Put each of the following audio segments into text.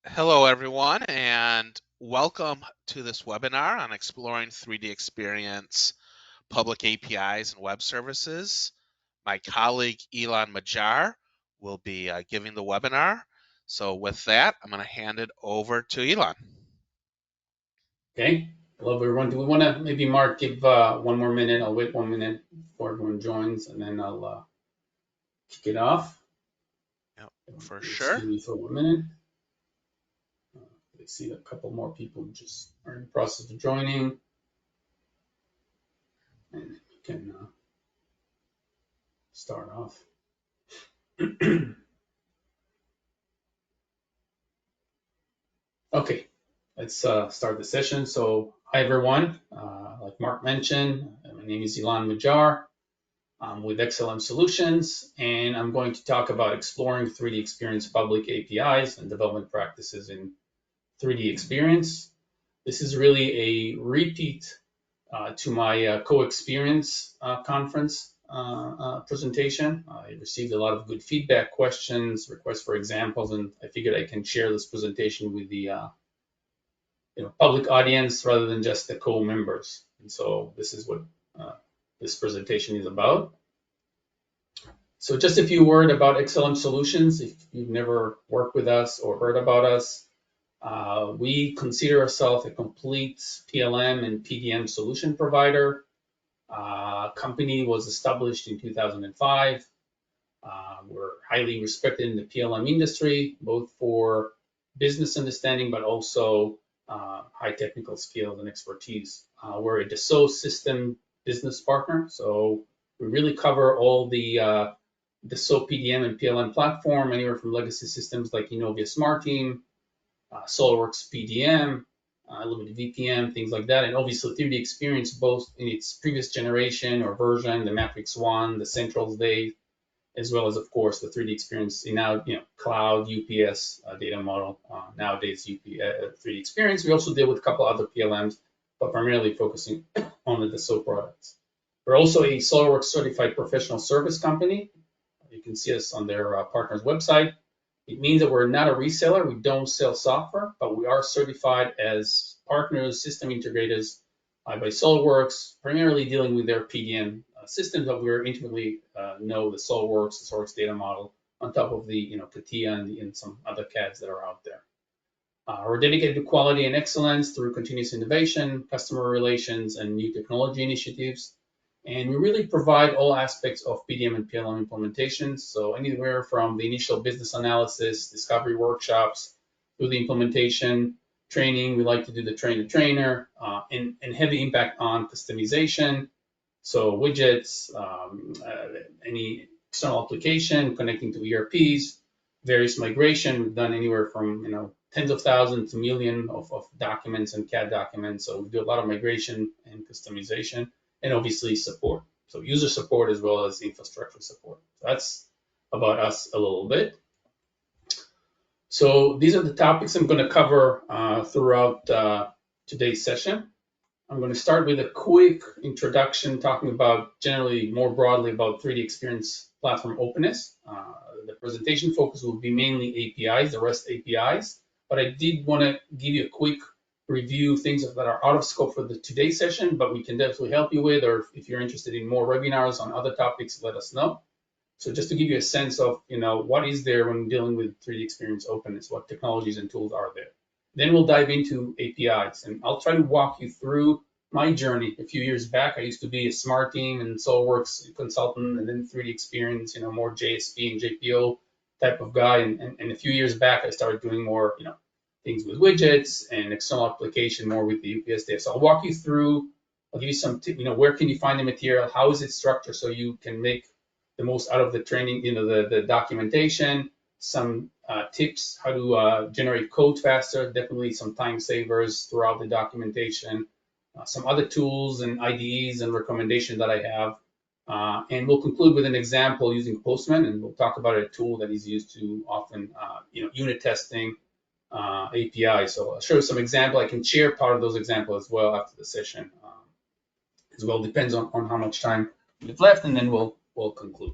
Hello, everyone, and welcome to this webinar on exploring 3D Experience, public APIs, and web services. My colleague Elon Majar will be giving the webinar. So with that, I'm going to hand it over to Elon. Okay. Hello, everyone. Do we want to maybe, Mark, give 1 more minute? I'll wait 1 minute before everyone joins, and then I'll kick it off. Yep, for sure. Excuse me for 1 minute. I see a couple more people just are in the process of joining, and we can start off. Okay, let's start the session. So, hi, everyone. Like Mark mentioned, my name is Elon Majar. I'm with XLM Solutions, and I'm going to talk about exploring 3D Experience public APIs and development practices in 3D Experience. This is really a repeat to my co-experience conference presentation. I received a lot of good feedback, questions, requests for examples, and I figured I can share this presentation with the public audience rather than just the co-members. And so this is what this presentation is about. So just a few words about XLM Solutions. If you've never worked with us or heard about us, we consider ourselves a complete PLM and PDM solution provider. Company was established in 2005. We're highly respected in the PLM industry, both for business understanding, but also high technical skills and expertise. We're a Dassault System business partner, so we really cover all the Dassault PDM and PLM platform, anywhere from legacy systems like Innovia Smart Team, SolidWorks PDM, Limited VPN, things like that, and obviously 3D Experience both in its previous generation or version, the Matrix 1, the Centrals Day, as well as, of course, the 3D Experience in now, cloud UPS data model, nowadays 3D Experience. We also deal with a couple other PLMs, but primarily focusing on the Dassault products. We're also a SolidWorks certified professional service company. You can see us on their partner's website. It means that we're not a reseller. We don't sell software, but we are certified as partners, system integrators by SolidWorks, primarily dealing with their PDM systems, but we're intimately know the SolidWorks, the SolidWorks data model, on top of the CATIA and some other CADs that are out there. We're dedicated to quality and excellence through continuous innovation, customer relations, and new technology initiatives. And we really provide all aspects of PDM and PLM implementations. So anywhere from the initial business analysis, discovery workshops, through the implementation, training. We like to do the train-the-trainer, and heavy impact on customization. So widgets, any external application connecting to ERPs, various migration. We've done anywhere from tens of thousands to millions of documents and CAD documents. So we do a lot of migration and customization, and obviously support. So user support as well as infrastructure support. That's about us a little bit. So these are the topics I'm going to cover throughout today's session. I'm going to start with a quick introduction, talking about generally more broadly about 3D Experience platform openness. The presentation focus will be mainly APIs, the REST APIs, but I did want to give you a quick review things that are out of scope for today's session, but we can definitely help you with, or if you're interested in more webinars on other topics, let us know. So just to give you a sense of, what is there when dealing with 3D Experience openness, what technologies and tools are there. Then we'll dive into APIs, and I'll try to walk you through my journey. A few years back, I used to be a Smart Team and SolidWorks consultant, and then 3D Experience, more JSP and JPO type of guy. And a few years back, I started doing more, things with widgets and external application, more with the UPS data. So I'll walk you through. I'll give you some, where can you find the material? How is it structured so you can make the most out of the training, the documentation, some tips, how to generate code faster, definitely some time savers throughout the documentation, some other tools and IDEs and recommendations that I have. And we'll conclude with an example using Postman, and we'll talk about a tool that is used to often, unit testing API. So I'll show you some example. I can share part of those examples as well after the session. As well, depends on how much time we've left, and then we'll conclude.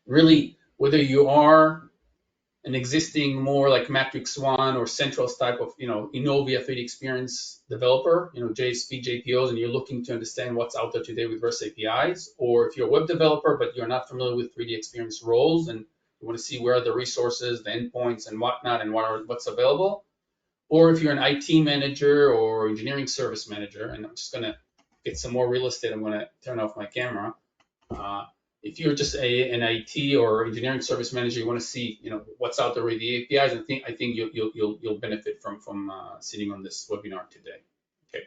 Really, whether you are an existing more like Matrix One or Centrals type of, Innovia 3D Experience developer, JSP, JPOs, and you're looking to understand what's out there today with REST APIs, or if you're a web developer but you're not familiar with 3D Experience roles and you want to see where are the resources, the endpoints, and whatnot, and what's available, or if you're an IT manager or engineering service manager, and I'm just going to get some more real estate, I'm going to turn off my camera. If you're just an IT or engineering service manager, you want to see, what's out there with the APIs. I think you'll benefit from sitting on this webinar today. Okay.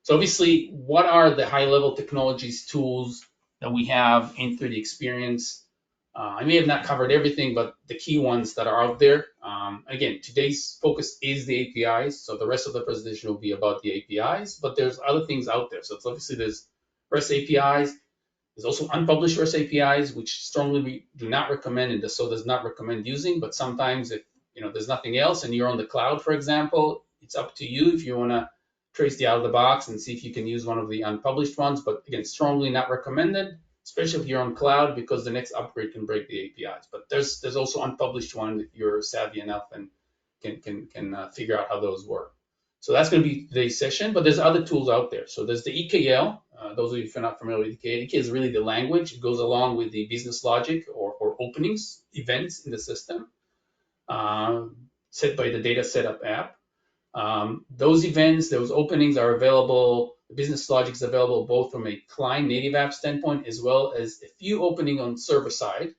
So obviously, what are the high-level technologies, tools that we have in 3D Experience? I may have not covered everything, but the key ones that are out there. Again, today's focus is the APIs, so the rest of the presentation will be about the APIs, but there's other things out there. So it's obviously there's REST APIs. There's also unpublished REST APIs, which strongly we do not recommend and Dassault does not recommend using. But sometimes if there's nothing else and you're on the cloud, for example, it's up to you if you want to trace the out of the box and see if you can use one of the unpublished ones. But again, strongly not recommended, especially if you're on cloud, because the next upgrade can break the APIs. But there's also unpublished one if you're savvy enough and can figure out how those work. So that's going to be today's session, but there's other tools out there. So there's the EKL. Those of you who are not familiar with EKL, EKL is really the language. It goes along with the business logic or openings, events in the system, set by the data setup app. Those events, those openings are available, the business logic is available both from a client native app standpoint as well as a few opening on server side,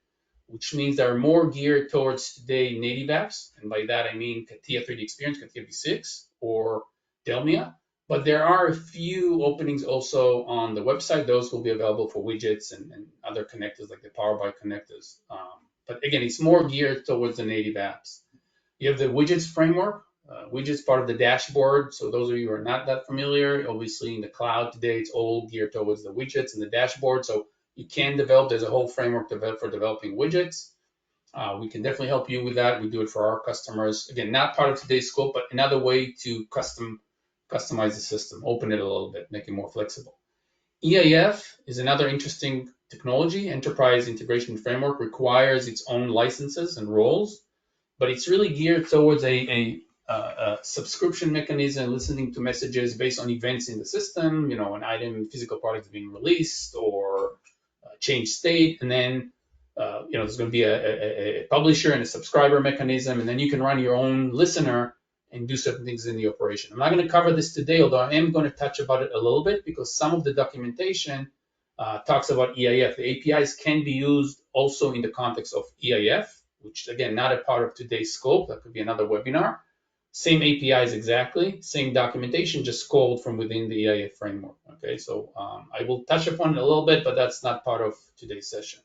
which means they're more geared towards today native apps. And by that, I mean CATIA 3D Experience, CATIA V6, or Delmia. But there are a few openings also on the website. Those will be available for widgets and other connectors like the Power BI connectors. But again, it's more geared towards the native apps. You have the widgets framework. Widgets part of the dashboard. So those of you who are not that familiar, obviously in the cloud today, it's all geared towards the widgets and the dashboard. So you can develop, there's a whole framework for developing widgets. We can definitely help you with that. We do it for our customers. Again, not part of today's scope, but another way to customize the system, open it a little bit, make it more flexible. EAF is another interesting technology. Enterprise Integration Framework requires its own licenses and roles, but it's really geared towards a subscription mechanism, listening to messages based on events in the system, an item, physical product is being released or change state, and then there's going to be a publisher and a subscriber mechanism, and then you can run your own listener and do certain things in the operation. I'm not going to cover this today, although I am going to touch about it a little bit because some of the documentation talks about EAF. The APIs can be used also in the context of EAF, which again, not a part of today's scope. That could be another webinar. Same APIs exactly, same documentation, just called from within the EAF framework. Okay, so I will touch upon it a little bit, but that's not part of today's session.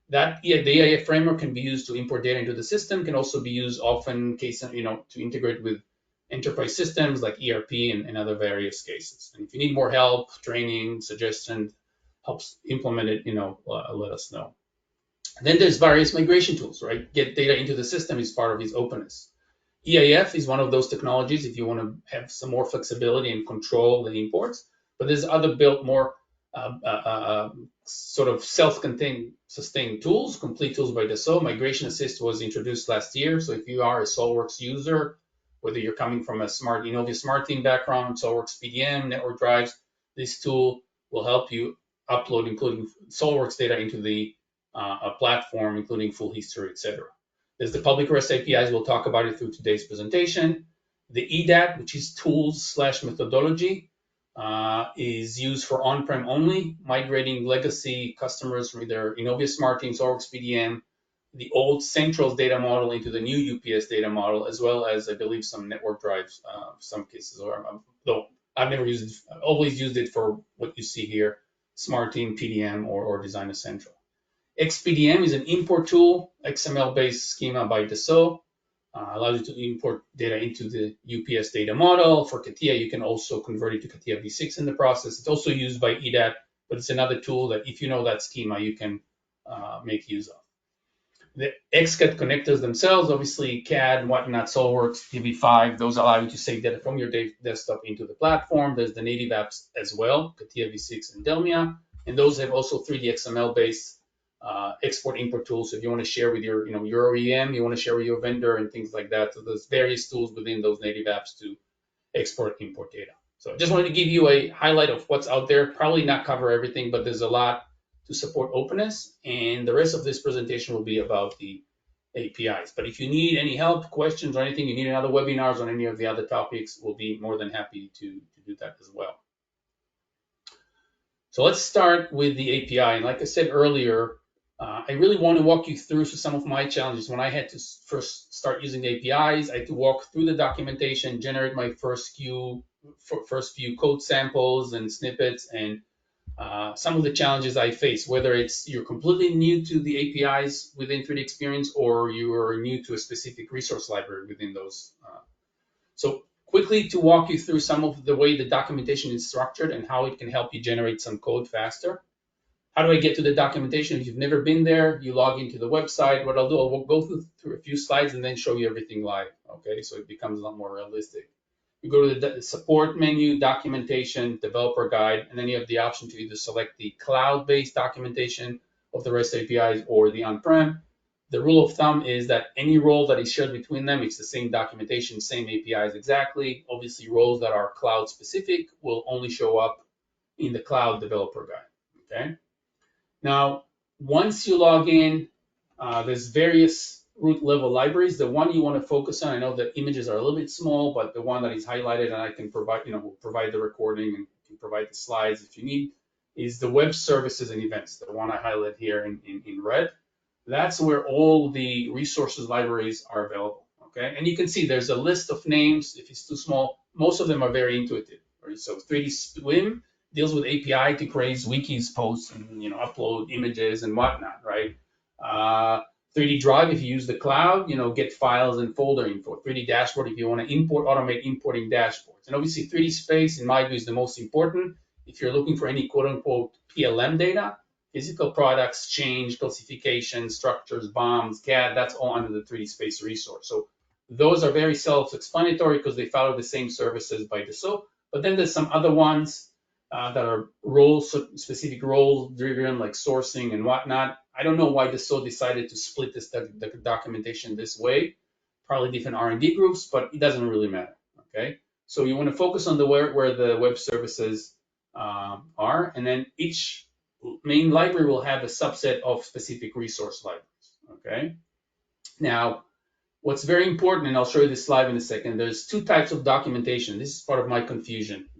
The EAF framework can be used to import data into the system, can also be used often to integrate with enterprise systems like ERP and other various cases. And if you need more help, training, suggestion, helps implement it, let us know. And then there's various migration tools, right? Get data into the system is part of its openness. EAF is one of those technologies if you want to have some more flexibility and control the imports, but there's other built more sort of self-contained sustained tools, complete tools by Dassault. Migration Assist was introduced last year. So if you are a SolidWorks user, whether you're coming from a Innovia Smart Team background, SolidWorks PDM, network drives, this tool will help you upload, including SolidWorks data into the platform, including full history, etc. There's the public REST APIs. We'll talk about it through today's presentation. The EDAT, which is tools/methodology, is used for on-prem only, migrating legacy customers from either Innovia Smart Team, SolidWorks PDM, the old Centrals data model into the new UPS data model, as well as, I believe, some network drives, some cases. Though I've never used it, I've always used it for what you see here, Smart Team, PDM, or Designer Central. XPDM is an import tool, XML-based schema by Dassault. Allows you to import data into the UPS data model. For CATIA, you can also convert it to CATIA V6 in the process. It's also used by EDAT, but it's another tool that if you know that schema, you can make use of. The XCAD connectors themselves, obviously CAD and whatnot, SolidWorks, DB5, those allow you to save data from your desktop into the platform. There's the native apps as well, CATIA V6 and Delmia, and those have also 3D XML-based export-import tools. So if you want to share with your, your OEM, you want to share with your vendor and things like that. So there's various tools within those native apps to export, import data. So I just wanted to give you a highlight of what's out there. Probably not cover everything, but there's a lot to support openness. And the rest of this presentation will be about the APIs. But if you need any help, questions, or anything, you need another webinars on any of the other topics, we'll be more than happy to do that as well. So let's start with the API. And like I said earlier, I really want to walk you through some of my challenges. When I had to first start using the APIs, I had to walk through the documentation, generate my first few code samples and snippets, and some of the challenges I face, whether it's you're completely new to the APIs within 3DEXPERIENCE or you are new to a specific resource library within those. So quickly to walk you through some of the way the documentation is structured and how it can help you generate some code faster. How do I get to the documentation? If you've never been there, you log into the website. What I'll do, I'll go through a few slides and then show you everything live, okay? So it becomes a lot more realistic. You go to the support menu, documentation, developer guide, and then you have the option to either select the cloud-based documentation of the REST APIs or the on-prem. The rule of thumb is that any role that is shared between them, it's the same documentation, same APIs exactly. Obviously, roles that are cloud-specific will only show up in the cloud developer guide, okay? Now, once you log in, there's various root level libraries. The one you want to focus on, I know the images are a little bit small, but the one that is highlighted and I can provide, will provide the recording and can provide the slides if you need, is the web services and events, the one I highlight here in red. That's where all the resources libraries are available, okay? And you can see there's a list of names. If it's too small, most of them are very intuitive, right? So 3D Swim deals with API to create wikis, posts, and upload images and whatnot, right? 3D Drive, if you use the cloud, get files and folder info. 3D Dashboard, if you want to automate importing dashboards. And obviously 3D Space, in my view, is the most important. If you're looking for any quote unquote PLM data, physical products, change, classification, structures, bombs, CAD, that's all under the 3D Space resource. So those are very self-explanatory because they follow the same services by Dassault. But then there's some other ones that are specific role driven, like sourcing and whatnot. I don't know why Dassault decided to split the documentation this way. Probably different R&D groups, but it doesn't really matter. Okay, so you want to focus on where the web services are, and then each main library will have a subset of specific resource libraries. Okay, now what's very important, and I'll show you this slide in a second. There's two types of documentation. This is part of my confusion.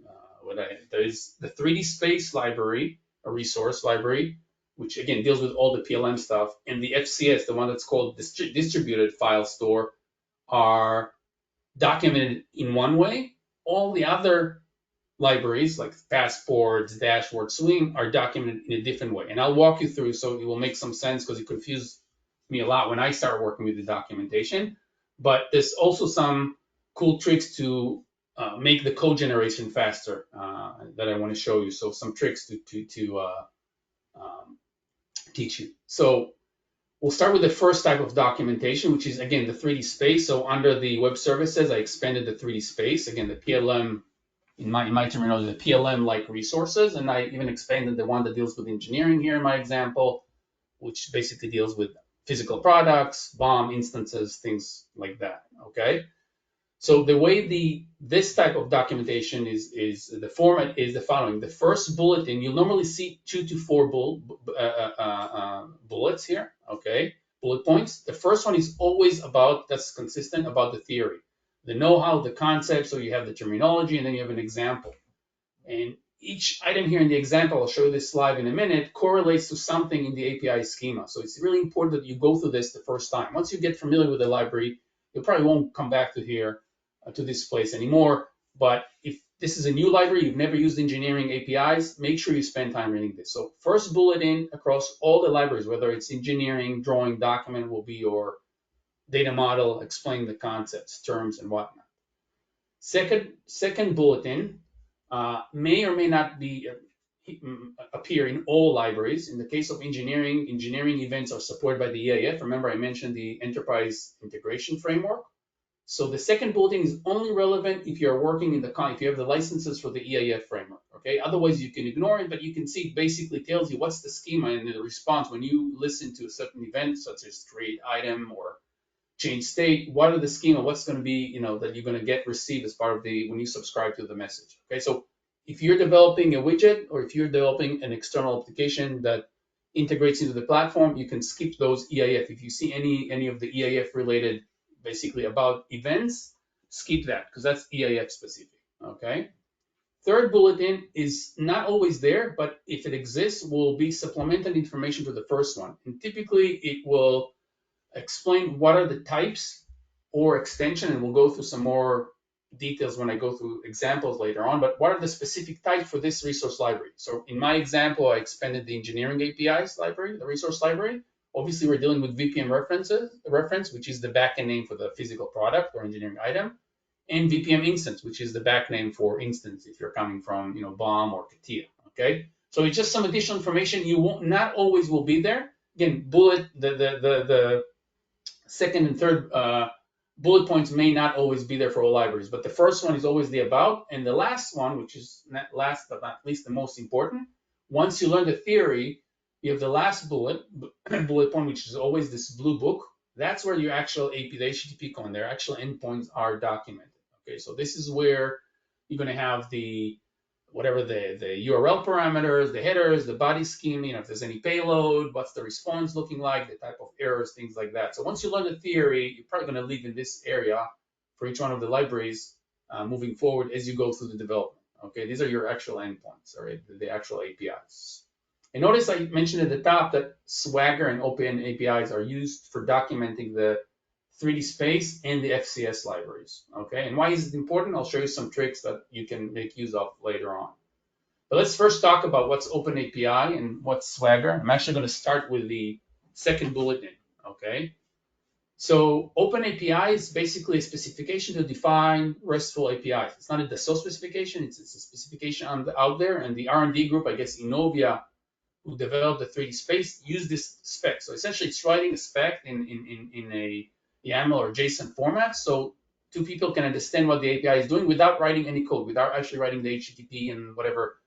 There is the 3D Space library, a resource library, which again deals with all the PLM stuff, and the FCS, the one that's called distributed file store, are documented in one way. All the other libraries like passports, dashboard, swing are documented in a different way. And I'll walk you through so it will make some sense because it confused me a lot when I started working with the documentation. But there's also some cool tricks to make the code generation faster that I want to show you. So some tricks to teach you. So we'll start with the first type of documentation, which is again the 3D Space. So under the web services, I expanded the 3D Space. Again, the PLM, in my terminology, the PLM-like resources, and I even expanded the one that deals with engineering here in my example, which basically deals with physical products, BOM instances, things like that. Okay. So the way this type of documentation is the format is the following. The first bulletin, you'll normally see 2 to 4 bullets here, okay, bullet points. The first one is always that's consistent about the theory, the know-how, the concept, so you have the terminology, and then you have an example. And each item here in the example, I'll show you this slide in a minute, correlates to something in the API schema. So it's really important that you go through this the first time. Once you get familiar with the library, you probably won't come back to this place anymore. But if this is a new library, you've never used engineering APIs, make sure you spend time reading this. So first bulletin across all the libraries, whether it's engineering, drawing, document, will be your data model, explaining the concepts, terms, and whatnot. Second bulletin may or may not appear in all libraries. In the case of engineering events are supported by the EAF. Remember, I mentioned the Enterprise Integration Framework. So the second bulletin is only relevant if you're working in the if you have the licenses for the EAF framework. Okay, otherwise you can ignore it, but you can see it basically tells you what's the schema and the response when you listen to a certain event, such as create item or change state. What are the schema? What's going to be, that you're going to get received as part of when you subscribe to the message. Okay, so if you're developing a widget or if you're developing an external application that integrates into the platform, you can skip those EAF. If you see any of the EAF related, basically about events, skip that because that's EAF specific. Okay. Third bulletin is not always there, but if it exists, will be supplemented information to the first one. And typically it will explain what are the types or extension, and we'll go through some more details when I go through examples later on, but what are the specific types for this resource library? So in my example, I expanded the engineering APIs library, the resource library. Obviously, we're dealing with VPM reference, which is the backend name for the physical product or engineering item, and VPM instance, which is the back name for instance if you're coming from BOM or CATIA. Okay, so it's just some additional information. You won't not always will be there. Again, the second and third bullet points may not always be there for all libraries, but the first one is always the about, and the last one, which is not last but not least the most important, once you learn the theory, you have the last bullet point, which is always this blue book. That's where your actual API, the HTTP code, their actual endpoints are documented. Okay, so this is where you're going to have the whatever the URL parameters, the headers, the body scheme, if there's any payload, what's the response looking like, the type of errors, things like that. So once you learn the theory, you're probably going to live in this area for each one of the libraries moving forward as you go through the development. Okay, these are your actual endpoints, all right, the actual APIs. And notice I mentioned at the top that Swagger and OpenAPIs are used for documenting the 3D space and the FCS libraries. Okay, and why is it important? I'll show you some tricks that you can make use of later on. But let's first talk about what's OpenAPI and what's Swagger. I'm actually going to start with the second bulletin. Okay, so OpenAPI is basically a specification to define RESTful APIs. It's not a Dassault specification; it's a specification out there, and the R&D group, I guess Innovia, who developed the 3D space, use this spec. So essentially, it's writing a spec in a YAML or JSON format, so two people can understand what the API is doing without writing any code, without actually writing the HTTP and whatever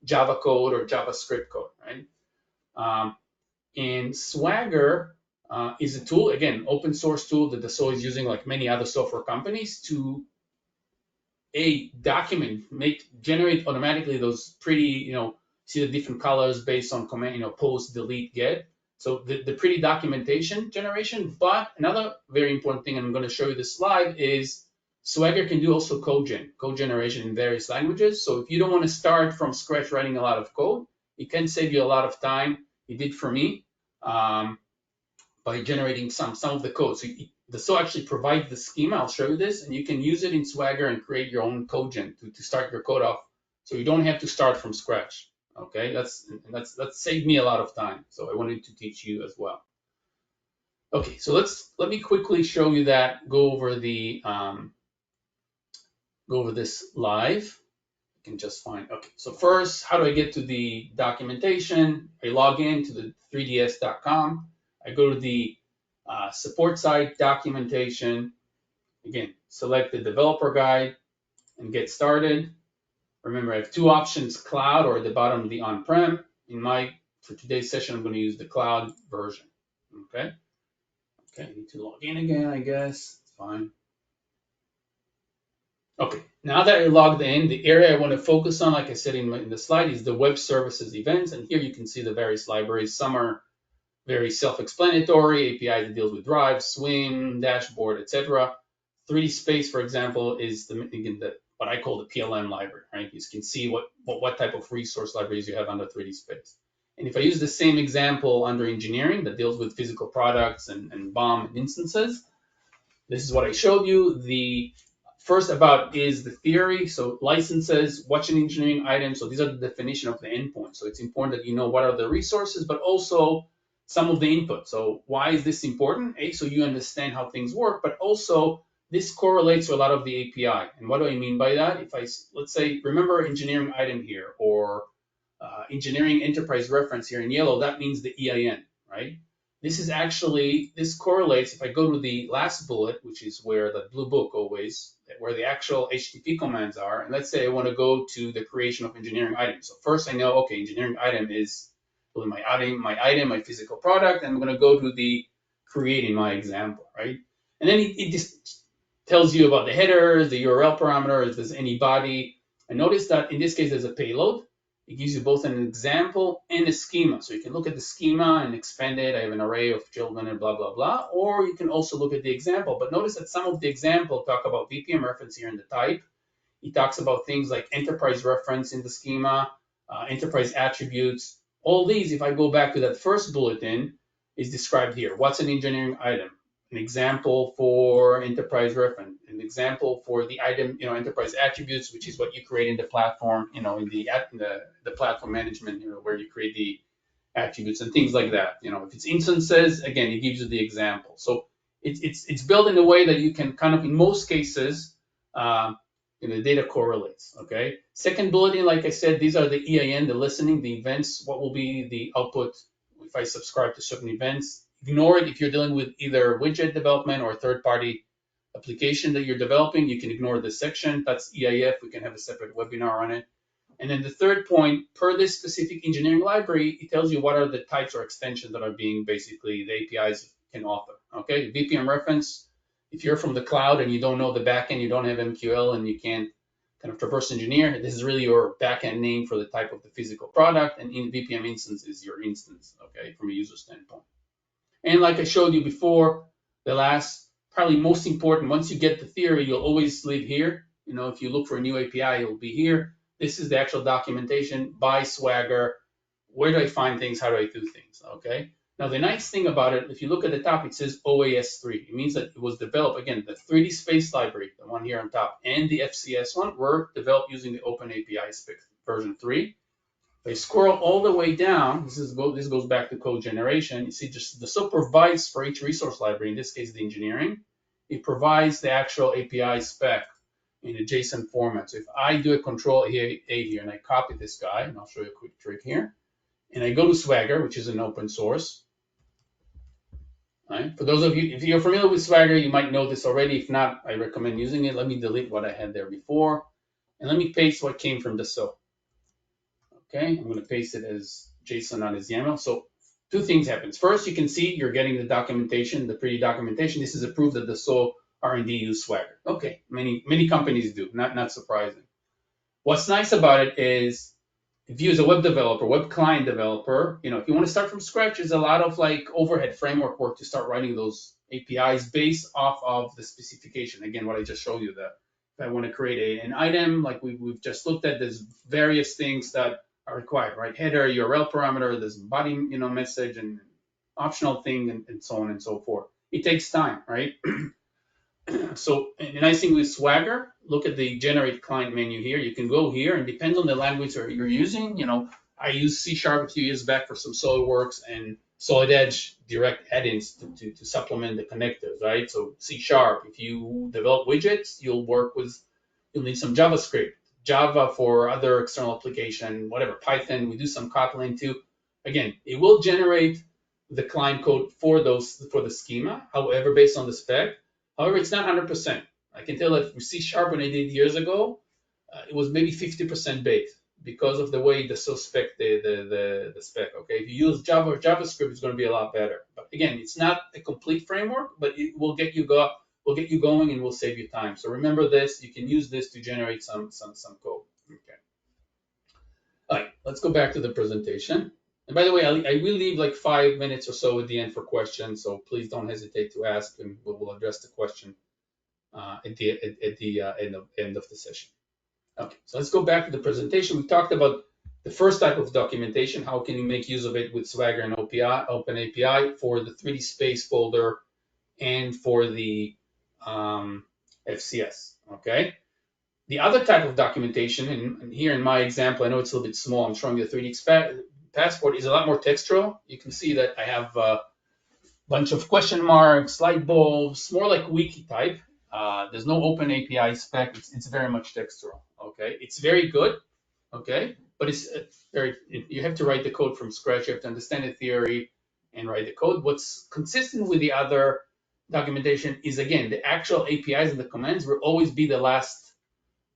Java code or JavaScript code, right? And Swagger is a tool, again, open source tool that Dassault is using, like many other software companies, to document, generate automatically those pretty, see the different colors based on command, post, delete, get. So the pretty documentation generation. But another very important thing, and I'm going to show you this slide, is Swagger can do also code generation in various languages. So if you don't want to start from scratch writing a lot of code, it can save you a lot of time. It did for me by generating some of the code. So Dassault actually provides the schema. I'll show you this, and you can use it in Swagger and create your own code gen to start your code off. So you don't have to start from scratch. Okay, that's saved me a lot of time. So I wanted to teach you as well. Okay, so let me quickly show you that. Go over this live. You can just find. Okay, so first, how do I get to the documentation? I log in to the 3ds.com. I go to the support site, documentation. Again, select the developer guide and get started. Remember, I have two options, cloud or at the bottom, the on-prem. For today's session, I'm going to use the cloud version. Okay. I need to log in again, I guess. It's fine. Okay, now that I logged in, the area I want to focus on, like I said in the slide, is the web services events. And here you can see the various libraries. Some are very self-explanatory, API that deals with Drive, Swim, Dashboard, etc. 3D Space, for example, is what I call the PLM library, right? You can see what type of resource libraries you have under 3D Space. And if I use the same example under engineering that deals with physical products and BOM and instances, this is what I showed you. The first about is the theory, so licenses, what's an engineering item. So these are the definition of the endpoint. So it's important that you know what are the resources, but also some of the input. So why is this important? So you understand how things work, but also this correlates to a lot of the API. And what do I mean by that? If let's say, remember engineering item here, or engineering enterprise reference here in yellow, that means the EIN, right? This correlates, if I go to the last bullet, which is where the blue book always, where the actual HTTP commands are, and let's say I want to go to the creation of engineering items. So first I know, okay, engineering item is my physical product, and I'm going to go to the creating my example, right? And then it just tells you about the headers, the URL parameter, if there's any body. And notice that in this case, there's a payload. It gives you both an example and a schema. So you can look at the schema and expand it. I have an array of children and blah, blah, blah. Or you can also look at the example. But notice that some of the example talk about VPM reference here in the type. He talks about things like enterprise reference in the schema, enterprise attributes. All these, if I go back to that first bulletin, is described here. What's an engineering item? An example for enterprise reference, an example for the item, enterprise attributes, which is what you create in the platform, in the platform management, where you create the attributes and things like that. If it's instances, again, it gives you the example. So it's built in a way that you can kind of, in most cases, the data correlates. Okay. Second bulletin, like I said, these are the EIN, the listening, the events. What will be the output if I subscribe to certain events? Ignore it if you're dealing with either widget development or third-party application that you're developing. You can ignore this section. That's EIF. We can have a separate webinar on it. And then the third point, per this specific engineering library, it tells you what are the types or extensions that are being basically the APIs can author. Okay, VPM reference. If you're from the cloud and you don't know the backend, you don't have MQL, and you can't kind of traverse engineer, this is really your backend name for the type of the physical product, and in VPM instance is your instance, okay, from a user standpoint. And like I showed you before, the last, probably most important, once you get the theory, you'll always live here. If you look for a new API, it'll be here. This is the actual documentation by Swagger. Where do I find things? How do I do things? Okay. Now, the nice thing about it, if you look at the top, it says OAS3. It means that it was developed, again, the 3D space library, the one here on top, and the FCS one were developed using the OpenAPI version 3. If I scroll all the way down, this goes back to code generation. You see, just Dassault provides for each resource library, in this case, the engineering, it provides the actual API spec in a JSON format. So if I do a control A here and I copy this guy, and I'll show you a quick trick here, and I go to Swagger, which is an open source. Right? For those of you, if you're familiar with Swagger, you might know this already. If not, I recommend using it. Let me delete what I had there before, and let me paste what came from Dassault. Okay, I'm going to paste it as JSON, not as YAML. So two things happens. First, you can see you're getting the documentation, the pretty documentation. This is a proof that Dassault R&D use Swagger. Okay, many companies do, not surprising. What's nice about it is, if you as a web developer, web client developer, if you want to start from scratch, there's a lot of like overhead framework work to start writing those APIs based off of the specification. Again, what I just showed you, that if I want to create an item, like we've just looked at, there's various things that are required, right? Header, URL parameter, there's body, message and optional thing, and so on and so forth. It takes time, right? So the nice thing with Swagger, look at the generate client menu here. You can go here, and depends on the language you're using. I used C# a few years back for some SolidWorks and Solid Edge direct add-ins to supplement the connectors, right? So C#, if you develop widgets, you'll need some JavaScript, Java for other external application, whatever, Python, we do some Kotlin too. Again, it will generate the client code for the schema, however, based on the spec. However, it's not 100%. I can tell that with C# when I did years ago, it was maybe 50% baked because of the way the spec the spec. Okay, if you use Java or JavaScript, it's going to be a lot better. But again, it's not a complete framework, but it will get you going and will save you time. So remember this. You can use this to generate some code. Okay. All right, let's go back to the presentation. And by the way, I will leave like 5 minutes or so at the end for questions, so please don't hesitate to ask, and we'll address the question at the end of the session. Okay, so let's go back to the presentation. We talked about the first type of documentation. How can you make use of it with Swagger and OpenAPI for the 3D space folder and for the FCS? Okay. The other type of documentation, and here in my example, I know it's a little bit small, I'm showing you the 3D passport, is a lot more textual. You can see that I have a bunch of question marks, light bulbs, more like wiki type. There's no OpenAPI spec. It's very much textual. Okay, it's very good. Okay, but it's you have to write the code from scratch. You have to understand the theory. and write the code. What's consistent with the other documentation is, again, the actual APIs and the commands will always be the last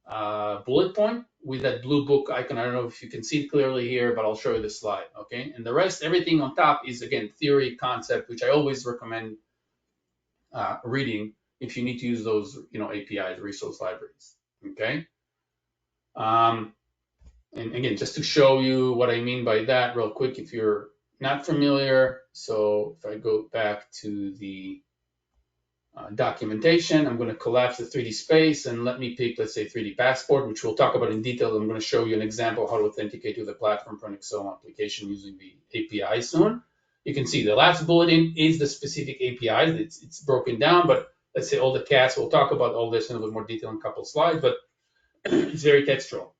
bullet point with that blue book icon. I don't know if you can see it clearly here, but I'll show you the slide, okay? And the rest, everything on top is, again, theory, concept, which I always recommend reading if you need to use those, APIs, resource libraries, okay? And again, just to show you what I mean by that real quick, if you're not familiar, so if I go back to the documentation, I'm going to collapse the 3D space and let me pick, let's say, 3D Passport, which we'll talk about in detail. I'm going to show you an example of how to authenticate to the platform for an external application using the API soon. You can see the last bulletin is the specific API. It's broken down, but let's say all the cast, we'll talk about all this in a little more detail in a couple of slides, but it's very textual.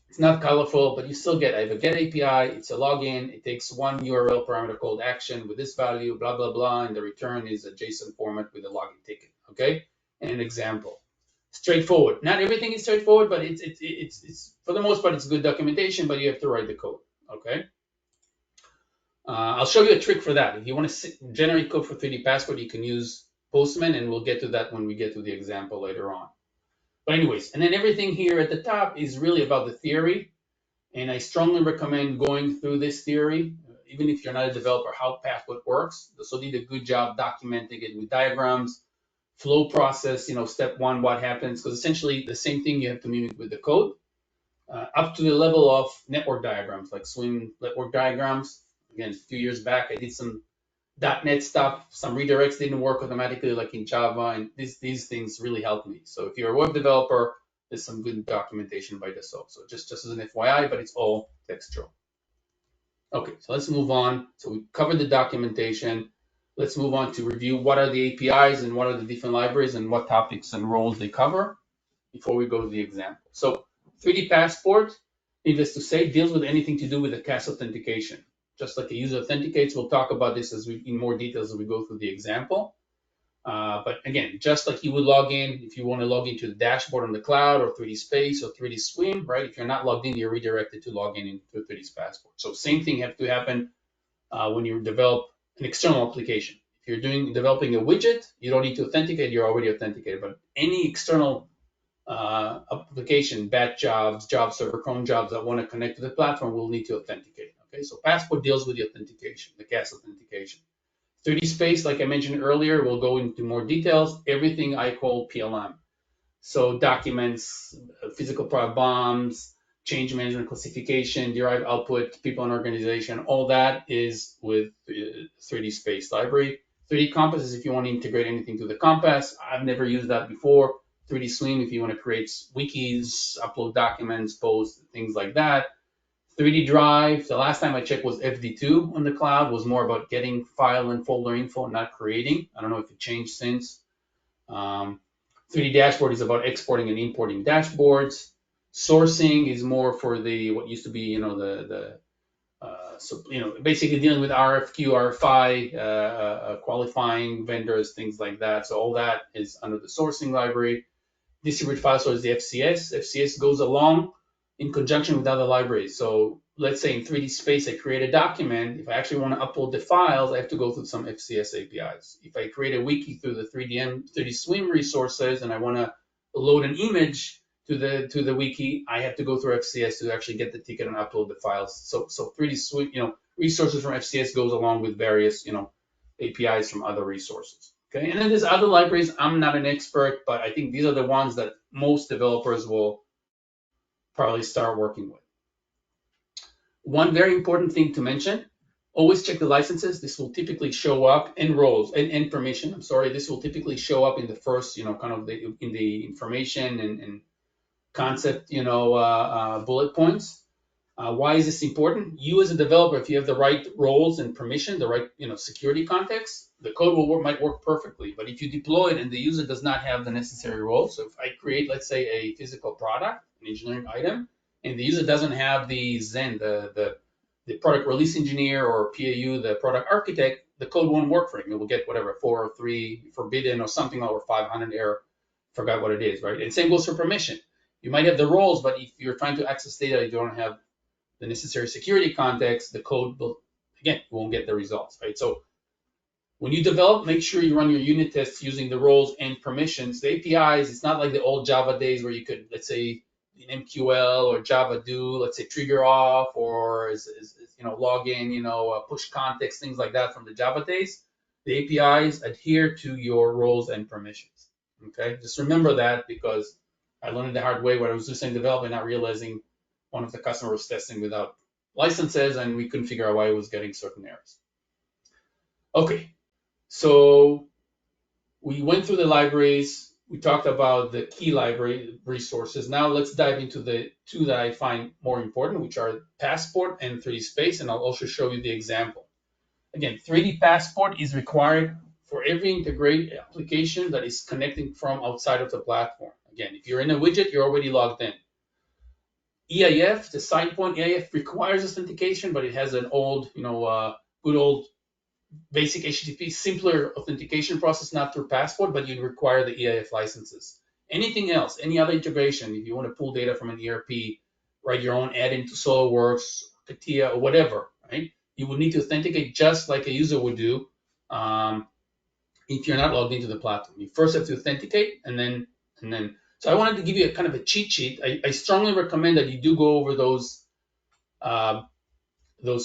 It's not colorful, but you still get, I have a get API, it's a login, it takes one URL parameter called action with this value, blah, blah, blah, and the return is a JSON format with a login ticket, okay? And an example. Straightforward. Not everything is straightforward, but it's for the most part, it's good documentation, but you have to write the code, okay? I'll show you a trick for that. If you want to generate code for 3D Passport, you can use Postman, and we'll get to that when we get to the example later on. But anyways, and then everything here at the top is really about the theory. And I strongly recommend going through this theory, even if you're not a developer, how Passport works. So did a good job documenting it with diagrams, flow process, step one, what happens, because essentially the same thing you have to mimic with the code, up to the level of network diagrams, like Swim network diagrams. Again, a few years back, I did some .NET stuff. Some redirects didn't work automatically like in Java, and these things really helped me. So if you're a web developer, there's some good documentation by Dassault. So just as an FYI, but it's all textual. Okay, so let's move on. So we covered the documentation. Let's move on to review what are the APIs and what are the different libraries and what topics and roles they cover before we go to the example. So 3D Passport, needless to say, deals with anything to do with the CAS authentication. Just like a user authenticates, we'll talk about this in more details as we go through the example. But again, just like you would log in, if you want to log into the dashboard on the cloud or 3D Space or 3D Swim, right? If you're not logged in, you're redirected to log in into 3D Passport. So same thing has to happen when you develop an external application. If you're developing a widget, you don't need to authenticate, you're already authenticated. But any external application, batch jobs, job server, Chrome jobs that want to connect to the platform will need to authenticate. Okay, so Passport deals with the authentication, the CAS authentication. 3D Space, like I mentioned earlier, we'll go into more details. Everything I call PLM. So documents, physical product bombs, change management classification, derived output, people and organization, all that is with 3D Space library. 3D Compass is if you want to integrate anything to the Compass. I've never used that before. 3D Swim if you want to create wikis, upload documents, post, things like that. 3D Drive, the last time I checked was FD2 on the cloud, was more about getting file and folder info, not creating. I don't know if it changed since. 3D Dashboard is about exporting and importing dashboards. Sourcing is more for what used to be, basically dealing with RFQ, RFI, qualifying vendors, things like that. So all that is under the sourcing library. Distributed file store is the FCS. FCS goes along in conjunction with other libraries. So let's say in 3D Space, I create a document. If I actually want to upload the files, I have to go through some FCS APIs. If I create a wiki through the 3D Swim resources and I want to load an image to the wiki, I have to go through FCS to actually get the ticket and upload the files. So 3D Swim, resources from FCS goes along with various, APIs from other resources. Okay, and then there's other libraries. I'm not an expert, but I think these are the ones that most developers will probably start working with. One very important thing to mention, always check the licenses. This will typically show up in roles and permission. I'm sorry, this will typically show up in the first, in the information and concept, bullet points. Why is this important? You as a developer, if you have the right roles and permission, the right security context, the code might work perfectly. But if you deploy it and the user does not have the necessary roles, so if I create, let's say, a physical product, an engineering item, and the user doesn't have the Zen, the product release engineer, or PAU, the product architect, the code won't work for him. It will get whatever 403 forbidden or something, or 500 error. Forgot what it is, right? And same goes for permission. You might have the roles, but if you're trying to access data, you don't have the necessary security context, the code will again, you won't get the results, right? So when you develop, make sure you run your unit tests using the roles and permissions. The APIs, it's not like the old Java days where you could, let's say, in MQL or Java do, let's say, trigger off or log in, push context, things like that from the Java days. The APIs adhere to your roles and permissions. Okay, just remember that because I learned it the hard way when I was doing development, not realizing one of the customers was testing without licenses, and we couldn't figure out why it was getting certain errors. Okay, so we went through the libraries. We talked about the key library resources. Now let's dive into the two that I find more important, which are Passport and 3D Space, and I'll also show you the example. Again, 3D Passport is required for every integrated application that is connecting from outside of the platform. Again, if you're in a widget, you're already logged in. EIF, the side point EIF requires authentication, but it has an old, good old basic HTTP, simpler authentication process, not through Passport, but you require the EIF licenses. Anything else, any other integration, if you want to pull data from an ERP, write your own add-in to SolidWorks, CATIA, or whatever, right? You would need to authenticate just like a user would do if you're not logged into the platform. You first have to authenticate, and then. So I wanted to give you a kind of a cheat sheet. I strongly recommend that you do go over those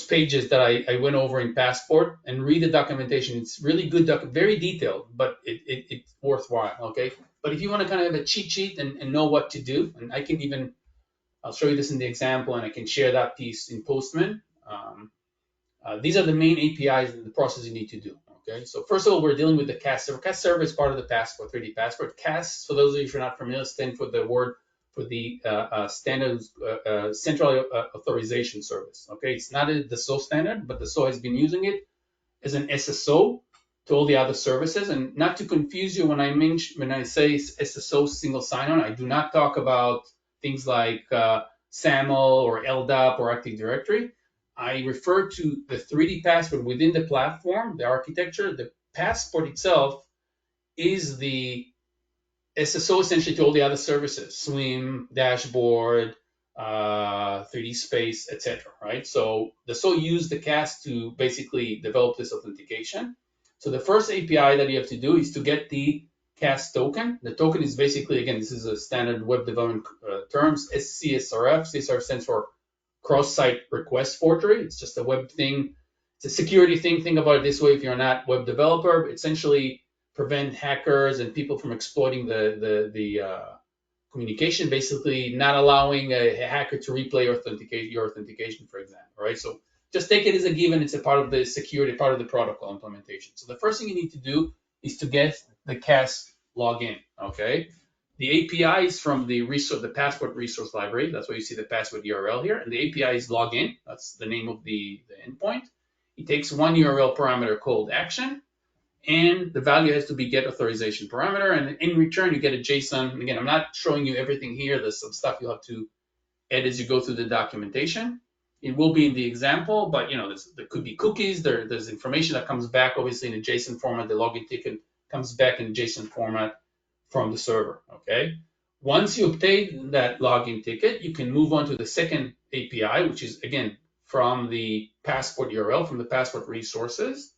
pages that I went over in Passport and read the documentation. It's really good, very detailed, but it's worthwhile, okay? But if you want to kind of have a cheat sheet and know what to do, and I'll show you this in the example, and I can share that piece in Postman. These are the main APIs and the process you need to do, okay? So first of all, we're dealing with the CAS server. CAS server is part of the Passport, 3D Passport. CAS, for those of you who are not familiar, stands for the standard central authorization service. Okay, it's not a Dassault standard, but Dassault has been using it as an SSO to all the other services. And not to confuse you, when I say SSO single sign-on, I do not talk about things like SAML or LDAP or Active Directory. I refer to the 3D Passport within the platform, the architecture. The Passport itself is the SSO essentially to all the other services, Swim, Dashboard, 3D Space, etc. Right? So Dassault used the CAS to basically develop this authentication. So the first API that you have to do is to get the CAS token. The token is basically, again, this is a standard web development terms, CSRF. CSRF stands for cross-site request forgery. It's just a web thing. It's a security thing. Think about it this way: if you're not web developer, essentially prevent hackers and people from exploiting the communication, basically not allowing a hacker to replay your authentication, for example, right? So just take it as a given. It's a part of the security, part of the protocol implementation. So the first thing you need to do is to get the CAS login, okay? The API is from the Passport resource library. That's why you see the password URL here. And the API is login. That's the name of the endpoint. It takes one URL parameter called action, and the value has to be get authorization parameter. And in return, you get a JSON. Again, I'm not showing you everything here. There's some stuff you'll have to add as you go through the documentation. It will be in the example, but there could be cookies. There's information that comes back, obviously, in a JSON format. The login ticket comes back in JSON format from the server, okay? Once you obtain that login ticket, you can move on to the second API, which is, again, from the Passport URL, from the Passport resources.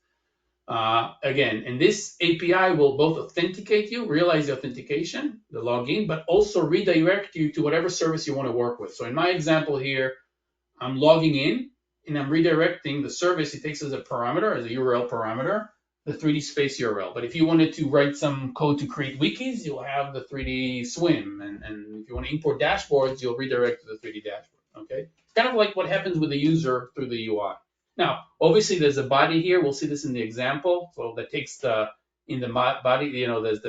Again, and this API will both authenticate you, realize the authentication, the login, but also redirect you to whatever service you want to work with. So in my example here, I'm logging in and I'm redirecting the service. It takes as a parameter, as a URL parameter, the 3D Space URL. But if you wanted to write some code to create wikis, you'll have the 3D Swim. And if you want to import dashboards, you'll redirect to the 3D dashboard, okay? Kind of like what happens with the user through the UI. Now, obviously, there's a body here. We'll see this in the example. So that takes in the body, there's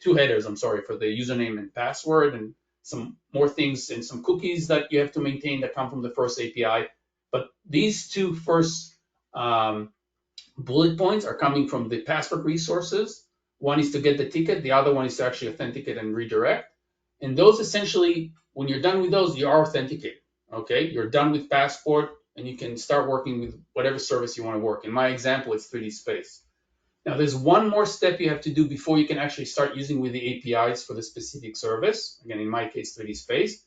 two headers, for the username and password, and some more things and some cookies that you have to maintain that come from the first API. But these two first bullet points are coming from the Passport resources. One is to get the ticket. The other one is to actually authenticate and redirect. And those essentially, when you're done with those, you are authenticated. Okay, you're done with Passport, and you can start working with whatever service you want to work. In my example, it's 3D Space. Now, there's one more step you have to do before you can actually start using with the APIs for the specific service. Again, in my case, 3D Space,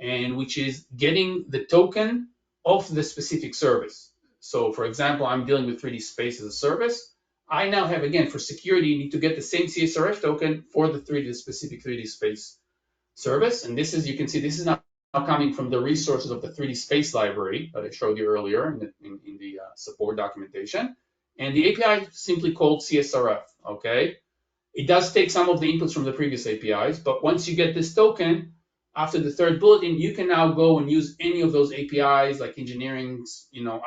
and which is getting the token of the specific service. So for example, I'm dealing with 3D Space as a service. I now have, again, for security, need to get the same CSRF token for the specific 3D Space service. And this is, you can see, this is now coming from the resources of the 3D Space library that I showed you earlier in the support documentation. And the API is simply called CSRF, okay? It does take some of the inputs from the previous APIs, but once you get this token, after the third bulletin, you can now go and use any of those APIs like engineering,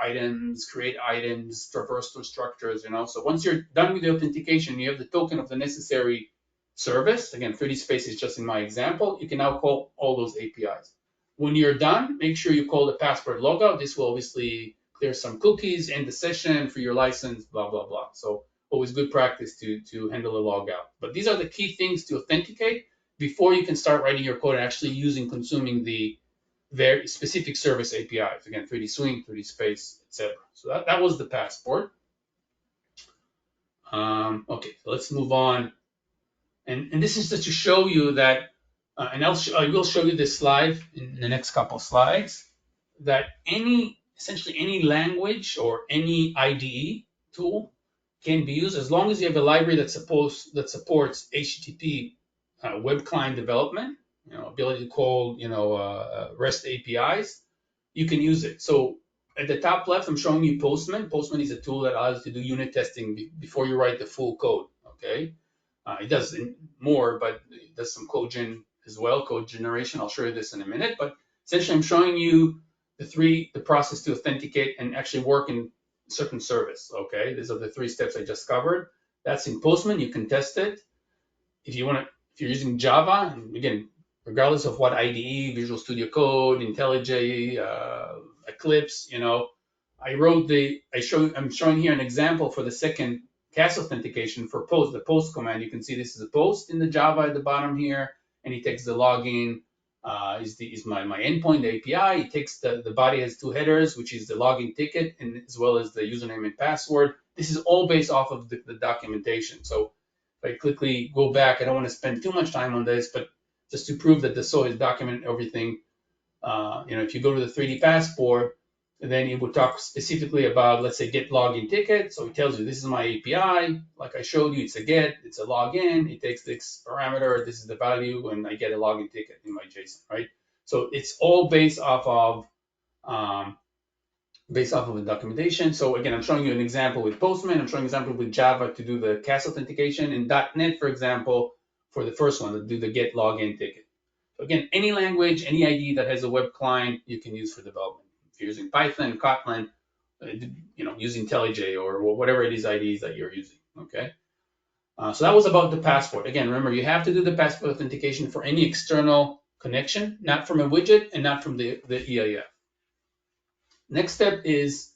items, create items, traverse through structures, So once you're done with the authentication, you have the token of the necessary service. Again, 3D Space is just in my example. You can now call all those APIs. When you're done, make sure you call the passport logout. This will obviously clear some cookies, end the session for your license, blah, blah, blah. So always good practice to handle a logout. But these are the key things to authenticate before you can start writing your code and actually consuming the very specific service APIs. Again, 3D Swing, 3D Space, etc. So that was the passport. Okay, so let's move on. And this is just to show you that, and I will show you this slide in the next couple slides, that essentially any language or any IDE tool can be used as long as you have a library that supports HTTP web client development, ability to call, REST APIs. You can use it. So at the top left, I'm showing you Postman. Postman is a tool that allows you to do unit testing before you write the full code. Okay. It does more, but it does some code gen as well, code generation. I'll show you this in a minute. But essentially, I'm showing you the process to authenticate and actually work in certain service. Okay, these are the 3 steps I just covered. That's in Postman. You can test it. If you're using Java, and again, regardless of what IDE, Visual Studio Code, IntelliJ, Eclipse, I'm showing here an example for the second CAS authentication for post, the post command. You can see this is a post in the Java at the bottom here, and he takes the login, is my endpoint, the API. He takes the body has 2 headers, which is the login ticket, and as well as the username and password. This is all based off of the documentation. So if I quickly go back, I don't want to spend too much time on this, but just to prove that Dassault has documented everything, if you go to the 3D passport, then it would talk specifically about, let's say, get login ticket. So it tells you this is my API. Like I showed you, it's a get, it's a login. It takes this parameter, this is the value, and I get a login ticket in my JSON, right? So it's all based off of the documentation. So again, I'm showing you an example with Postman. I'm showing an example with Java to do the CAS authentication, and .NET, for example, for the first one, to do the get login ticket. So again, any language, any IDE that has a web client, you can use for development. If you're using Python, Kotlin, using IntelliJ or whatever it is IDEs that you're using, okay? So that was about the passport. Again, remember, you have to do the passport authentication for any external connection, not from a widget and not from the EIF. Next step is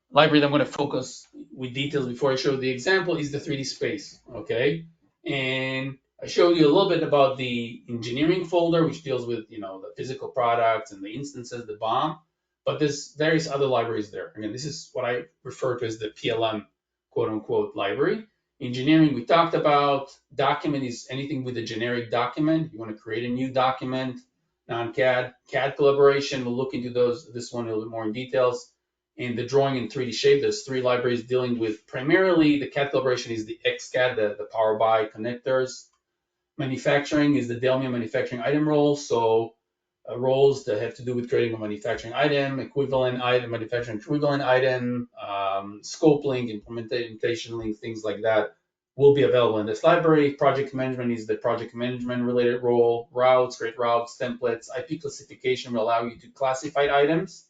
library that I'm going to focus with details before I show the example is the 3D Space, okay? And I showed you a little bit about the engineering folder, which deals with, the physical products and the instances, the BOM, but there's various other libraries there. Again, this is what I refer to as the PLM, quote unquote, library. Engineering, we talked about. Document is anything with a generic document. You want to create a new document, non-CAD. CAD collaboration, we'll look into this one a little bit more in details. In the drawing in 3D shape, there's 3 libraries dealing with primarily the CAD collaboration is the XCAD, the Power BI connectors. Manufacturing is the Delmia manufacturing item roles. So roles that have to do with creating a manufacturing item, manufacturing equivalent item, scope link, implementation link, things like that will be available in this library. Project management is the project management related role. Routes, create routes, templates. IP classification will allow you to classify items.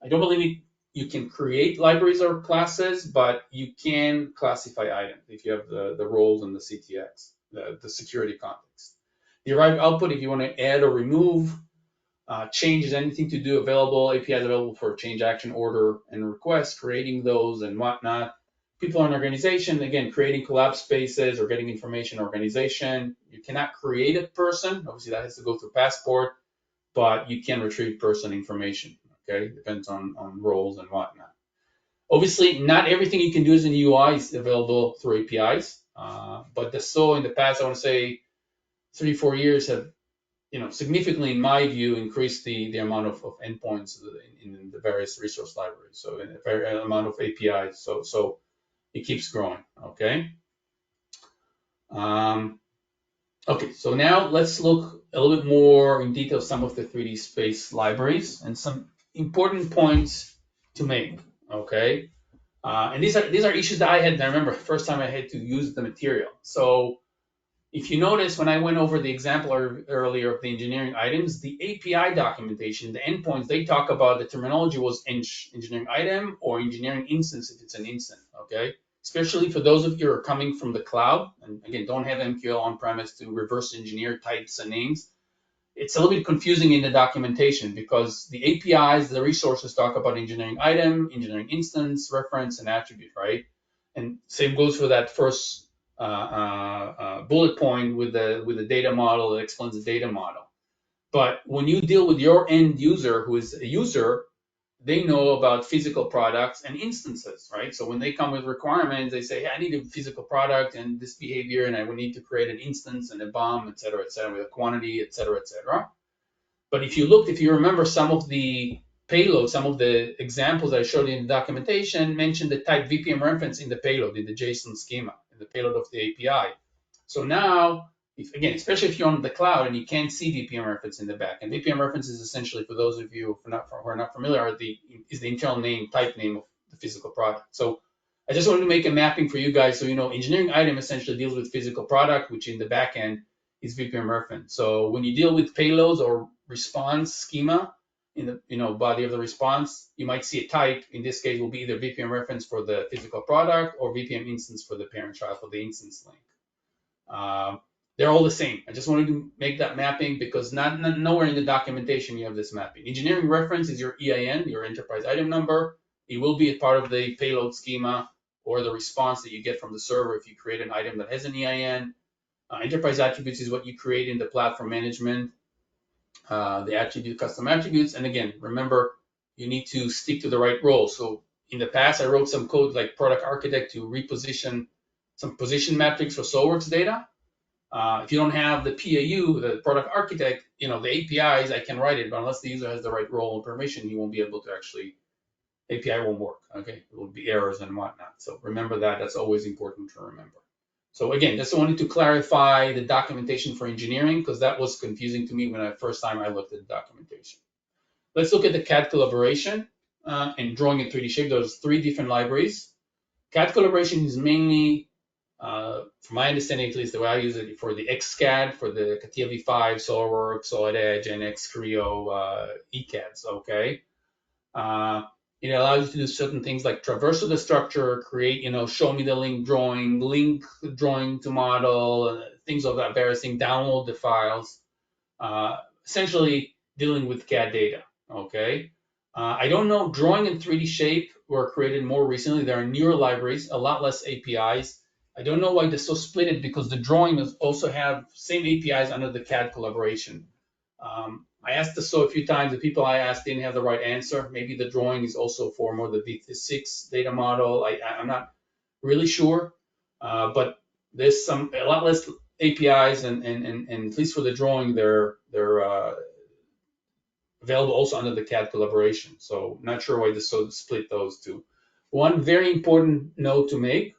I don't believe you can create libraries or classes, but you can classify items if you have the roles and the CTX, the security context. The arrived output, if you want to add or remove, changes, anything to do available, APIs available for change action order and request, creating those and whatnot. People in organization, again, creating collab spaces or getting information organization. You cannot create a person. Obviously, that has to go through Passport, but you can retrieve person information. Okay, depends on roles and whatnot. Obviously, not everything you can do as an UI is available through APIs, but Dassault in the past, I want to say 3-4 years, have significantly, in my view, increase the amount of endpoints in the various resource libraries. So in the amount of APIs. So it keeps growing. Okay. Okay. So now let's look a little bit more in detail some of the 3D space libraries and some important points to make. Okay. And these are issues that I had. I remember the first time I had to use the material. So if you notice, when I went over the example earlier of the engineering items, the API documentation, the endpoints, they talk about the terminology was engineering item or engineering instance if it's an instance, okay? Especially for those of you who are coming from the cloud, and again, don't have MQL on-premise to reverse engineer types and names. It's a little bit confusing in the documentation because the APIs, the resources talk about engineering item, engineering instance, reference, and attribute, right? And same goes for that first bullet point with the data model that explains the data model. But when you deal with your end user, who is a user, they know about physical products and instances, right? So when they come with requirements, they say, hey, I need a physical product and this behavior, and I would need to create an instance and a BOM, et cetera, with a quantity, et cetera, et cetera. But if you remember some of the payloads, some of the examples I showed you in the documentation mentioned the type VPM reference in the payload, in the JSON schema, in the payload of the API. So now, again, especially if you're on the cloud and you can't see VPM reference in the back, and VPM reference is essentially, for those of you who are not familiar, is the internal name, type name of the physical product. So I just wanted to make a mapping for you guys so you know engineering item essentially deals with physical product, which in the back end is VPM reference. So when you deal with payloads or response schema in the body of the response, you might see a type. In this case, will be either VPM reference for the physical product or VPM instance for the parent child for the instance link. They're all the same. I just wanted to make that mapping because nowhere in the documentation you have this mapping. Engineering reference is your EIN, your enterprise item number. It will be a part of the payload schema or the response that you get from the server if you create an item that has an EIN. Enterprise attributes is what you create in the platform management, the attribute, custom attributes. And again, remember, you need to stick to the right role. So in the past, I wrote some code like product architect to reposition some position metrics for SolWorks data. If you don't have the PAU, the product architect, the APIs, I can write it, but unless the user has the right role and permission, he won't be able to actually, API won't work, okay? It will be errors and whatnot. So remember that, that's always important to remember. So again, just wanted to clarify the documentation for engineering because that was confusing to me when first time I looked at the documentation. Let's look at the CAD collaboration and drawing in 3D shape. There's 3 different libraries. CAD collaboration is mainly, from my understanding at least, the way I use it for the XCAD, for the CATIA V5, SolidWorks, Solid Edge, NX, Creo, ECADs, okay? It allows you to do certain things like traverse the structure, create, show me the link drawing to model, things of that various thing, download the files, essentially dealing with CAD data, okay? I don't know, drawing in 3D shape were created more recently. There are newer libraries, a lot less APIs. I don't know why they're so split it because the drawing also have same APIs under the CAD collaboration. I asked this a few times. The people I asked didn't have the right answer. Maybe the drawing is also for more the V6 data model. I'm not really sure, but there's a lot less APIs, and at least for the drawing, they're available also under the CAD collaboration. So not sure why they so split those two. One very important note to make,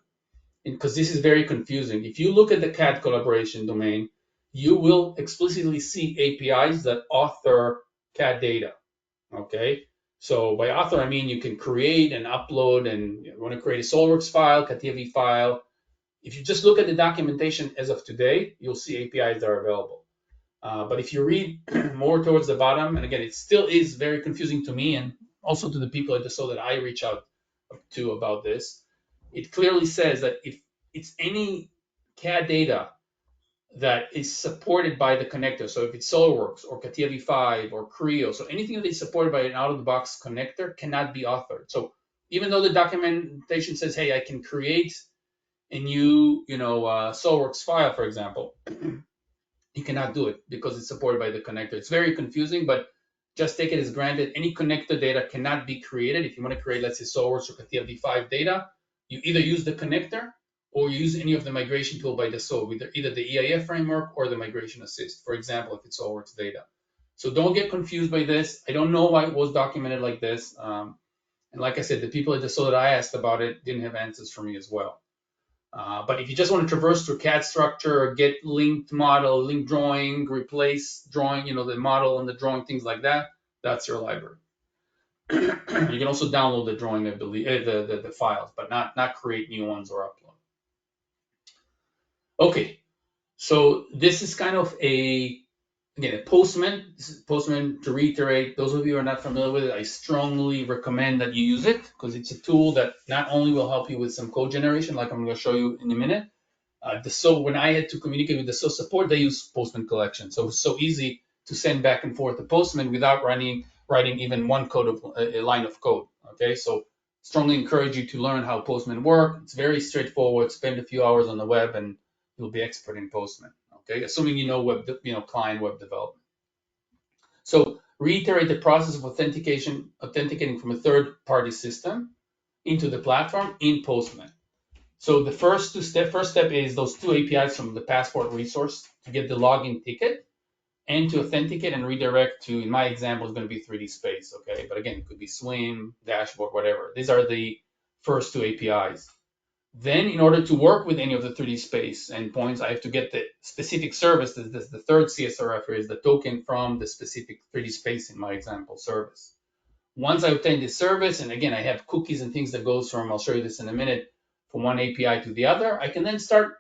because this is very confusing. If you look at the CAD collaboration domain, you will explicitly see APIs that author CAD data, okay? So by author, I mean you can create and upload, and you want to create a SolidWorks file, CATIA V file. If you just look at the documentation as of today, you'll see APIs that are available. But if you read more towards the bottom, and again, it still is very confusing to me and also to the people at Dassault that I reach out to about this, it clearly says that if it's any CAD data that is supported by the connector. So if it's SolidWorks or CATIA V5 or Creo, so anything that is supported by an out-of-the-box connector cannot be authored. So even though the documentation says, hey, I can create a new, SolidWorks file, for example, you cannot do it because it's supported by the connector. It's very confusing, but just take it as granted. Any connector data cannot be created. If you want to create, let's say, SolidWorks or CATIA V5 data, you either use the connector or use any of the migration tool by Dassault, either the EIF framework or the migration assist, for example, if it's all works data. So don't get confused by this. I don't know why it was documented like this. And like I said, the people at Dassault that I asked about it didn't have answers for me as well. But if you just want to traverse through CAD structure, or get linked model, link drawing, replace drawing, the model and the drawing, things like that, that's your library. You can also download the drawing, I believe, the files, but not create new ones or upload. Okay, so this is kind of a Postman. This is Postman, to reiterate, those of you who are not familiar with it, I strongly recommend that you use it because it's a tool that not only will help you with some code generation, like I'm going to show you in a minute. When I had to communicate with the Dassault support, they use Postman collection. So it's so easy to send back and forth to Postman without writing even one a line of code. Okay, so strongly encourage you to learn how Postman works. It's very straightforward. Spend a few hours on the web and you'll be expert in Postman. Okay, assuming you know client web development. So reiterate the process of authenticating from a third-party system into the platform in Postman. So the first step is those two APIs from the passport resource to get the login ticket and to authenticate and redirect to, in my example, is going to be 3D Space, okay? But again, it could be Swim, Dashboard, whatever. These are the first two APIs. Then in order to work with any of the 3D Space endpoints, I have to get the specific service. The third CSRF is the token from the specific 3D Space, in my example, service. Once I obtain this service, and again, I have cookies and things that goes from, I'll show you this in a minute, from one API to the other, I can then start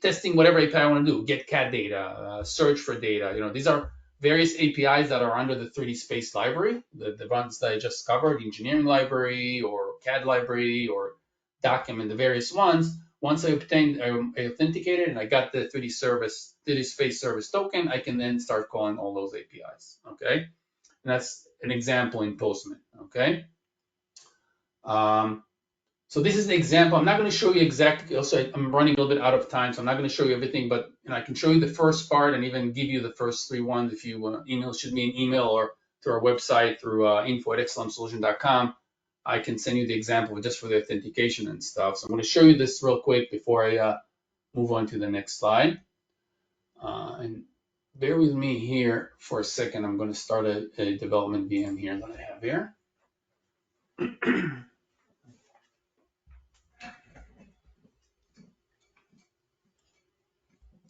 testing whatever API I want to do, get CAD data, search for data. These are various APIs that are under the 3D Space library, the ones that I just covered, engineering library or CAD library or document, the various ones. Once I authenticated and I got the 3D Space service token, I can then start calling all those APIs, okay? And that's an example in Postman, okay? So this is the example. I'm not going to show you exactly. Also, I'm running a little bit out of time, so I'm not going to show you everything. But I can show you the first part and even give you the first three ones if you want to shoot me an email or through our website through info@excelmsolution.com. I can send you the example just for the authentication and stuff. So I'm going to show you this real quick before I move on to the next slide. And bear with me here for a second. I'm going to start a development VM here that I have here.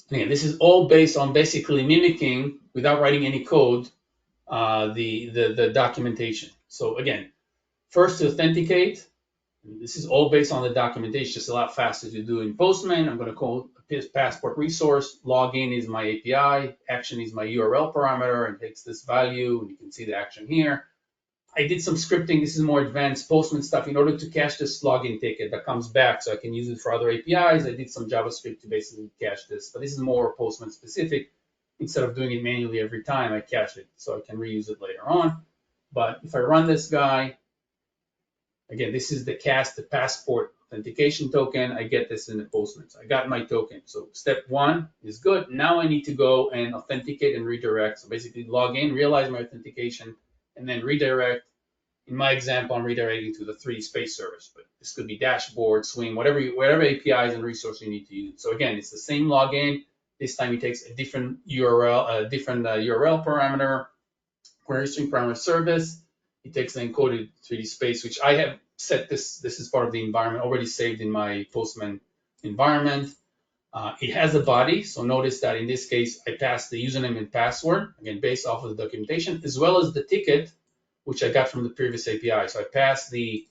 Again, this is all based on basically mimicking, without writing any code, the documentation. So again, first to authenticate, this is all based on the documentation, just a lot faster to do in Postman. I'm going to call this passport resource. Login is my API. Action is my URL parameter and takes this value. And you can see the action here. I did some scripting. This is more advanced Postman stuff in order to cache this login ticket that comes back so I can use it for other APIs. I did some JavaScript to basically cache this, but this is more Postman specific. Instead of doing it manually every time, I cache it so I can reuse it later on. But if I run this guy, again, this is the passport authentication token. I get this in the Postman. So I got my token. So step one is good. Now I need to go and authenticate and redirect. So basically log in, realize my authentication, and then redirect. In my example, I'm redirecting to the 3D Space service, but this could be Dashboard, Swing, whatever APIs and resources you need to use. So again, it's the same login. This time it takes a different URL, URL parameter, query string parameter service. It takes the encoded 3D Space, which I have set this is part of the environment, already saved in my Postman environment. It has a body, so notice that in this case, I passed the username and password, again, based off of the documentation, as well as the ticket, which I got from the previous API. So I passed the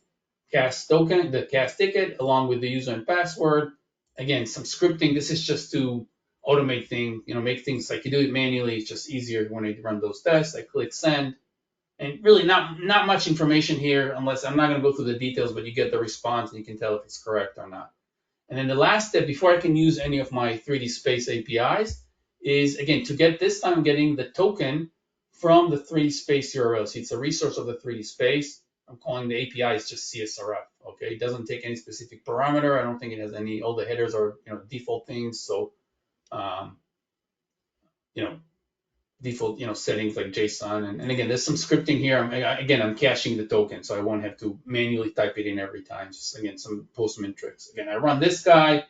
CAS token, the CAS ticket, along with the user and password. Again, some scripting. This is just to automate things, make things like you do it manually. It's just easier when I run those tests. I click send. And really not much information here, unless I'm not going to go through the details, but you get the response and you can tell if it's correct or not. And then the last step, before I can use any of my 3D Space APIs, is again, to get this time getting the token from the 3D Space URL. So it's a resource of the 3D Space. I'm calling the API is just CSRF. Okay, it doesn't take any specific parameter. I don't think it has any. All the headers are default things. So default, settings like JSON. And again, there's some scripting here. I'm caching the token, so I won't have to manually type it in every time. Just again, some Postman tricks. Again, I run this guy,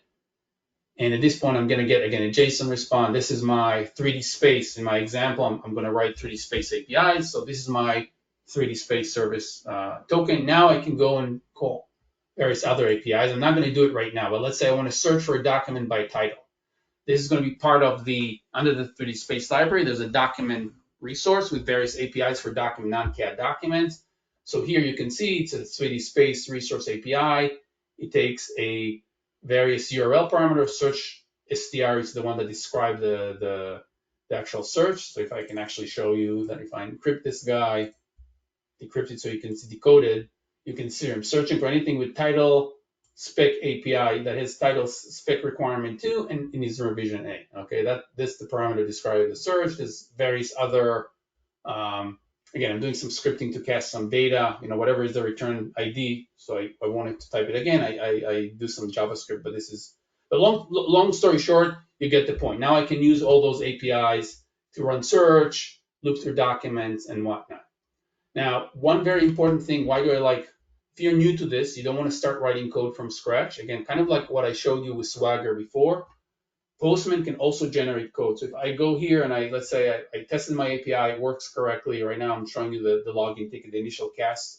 and at this point, I'm going to get again a JSON response. This is my 3D space. In my example, I'm going to write 3D space APIs. So this is my 3D space service token. Now I can go and call various other APIs. I'm not going to do it right now, but let's say I want to search for a document by title. This is going to be part of under the 3D space library, there's a document resource with various APIs for document non-CAD documents. So here you can see it's a 3D space resource API. It takes a various URL parameter. Search str is the one that describes the actual search. So if I can actually show you that if I encrypt this guy, decrypt it so you can see decoded, you can see I'm searching for anything with title spec API that has title spec requirement 2 and is revision A. Okay, this is the parameter describing the search. There's various other, again, I'm doing some scripting to cast some data, whatever is the return ID. So I wanted to type it again. I do some JavaScript, but this is, but long story short, you get the point. Now I can use all those APIs to run search, loop through documents and whatnot. Now, one very important thing, why do I like, if you're new to this, you don't want to start writing code from scratch. Again, kind of like what I showed you with Swagger before, Postman can also generate code. So if I go here and let's say I tested my API, it works correctly. Right now I'm showing you the login ticket, the initial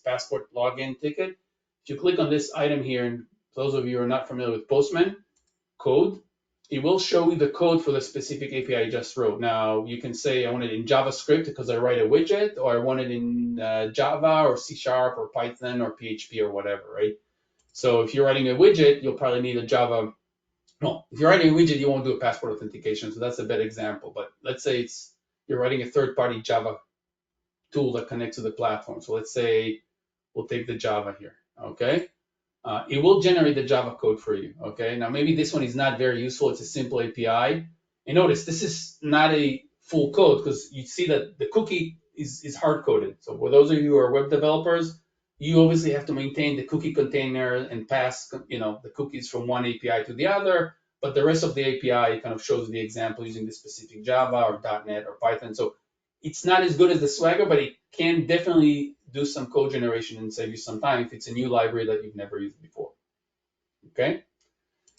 passport login ticket. If you click on this item here, and those of you who are not familiar with Postman code, it will show you the code for the specific API I just wrote. Now, you can say I want it in JavaScript because I write a widget, or I want it in Java or C# or Python or PHP or whatever, right? So if you're writing a widget, you'll probably need a Java. No, if you're writing a widget, you won't do a passport authentication. So that's a bad example. But let's say you're writing a third-party Java tool that connects to the platform. So let's say we'll take the Java here, okay? It will generate the Java code for you, okay? Now, maybe this one is not very useful. It's a simple API. And notice, this is not a full code because you see that the cookie is hard-coded. So for those of you who are web developers, you obviously have to maintain the cookie container and pass, the cookies from one API to the other. But the rest of the API kind of shows the example using the specific Java or .NET or Python. So it's not as good as the Swagger, but it can definitely do some code generation and save you some time if it's a new library that you've never used before. Okay,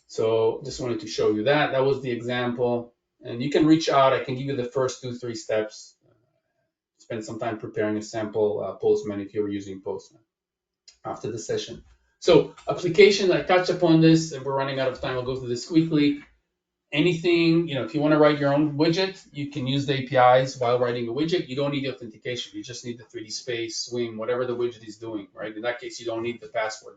so just wanted to show you that. That was the example. And you can reach out. I can give you the first 2-3 steps. Spend some time preparing a sample Postman if you're using Postman after the session. So application, I touched upon this, and we're running out of time. I'll go through this quickly. Anything, if you want to write your own widget, you can use the APIs while writing a widget. You don't need authentication. You just need the 3D space, swim, whatever the widget is doing, right? In that case, you don't need the password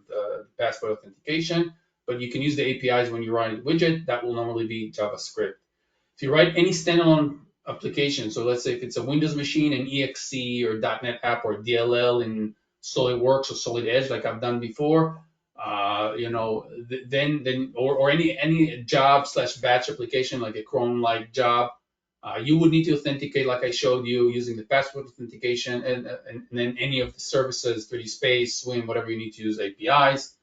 authentication, but you can use the APIs when you're writing a widget. That will normally be JavaScript. If you write any standalone application, so let's say if it's a Windows machine, an exe or .NET app or DLL in SolidWorks or Solid Edge, like I've done before, then or any job/batch application like a Chrome-like job, you would need to authenticate like I showed you using the password authentication and then any of the services, 3D Space, Swim, whatever you need to use APIs.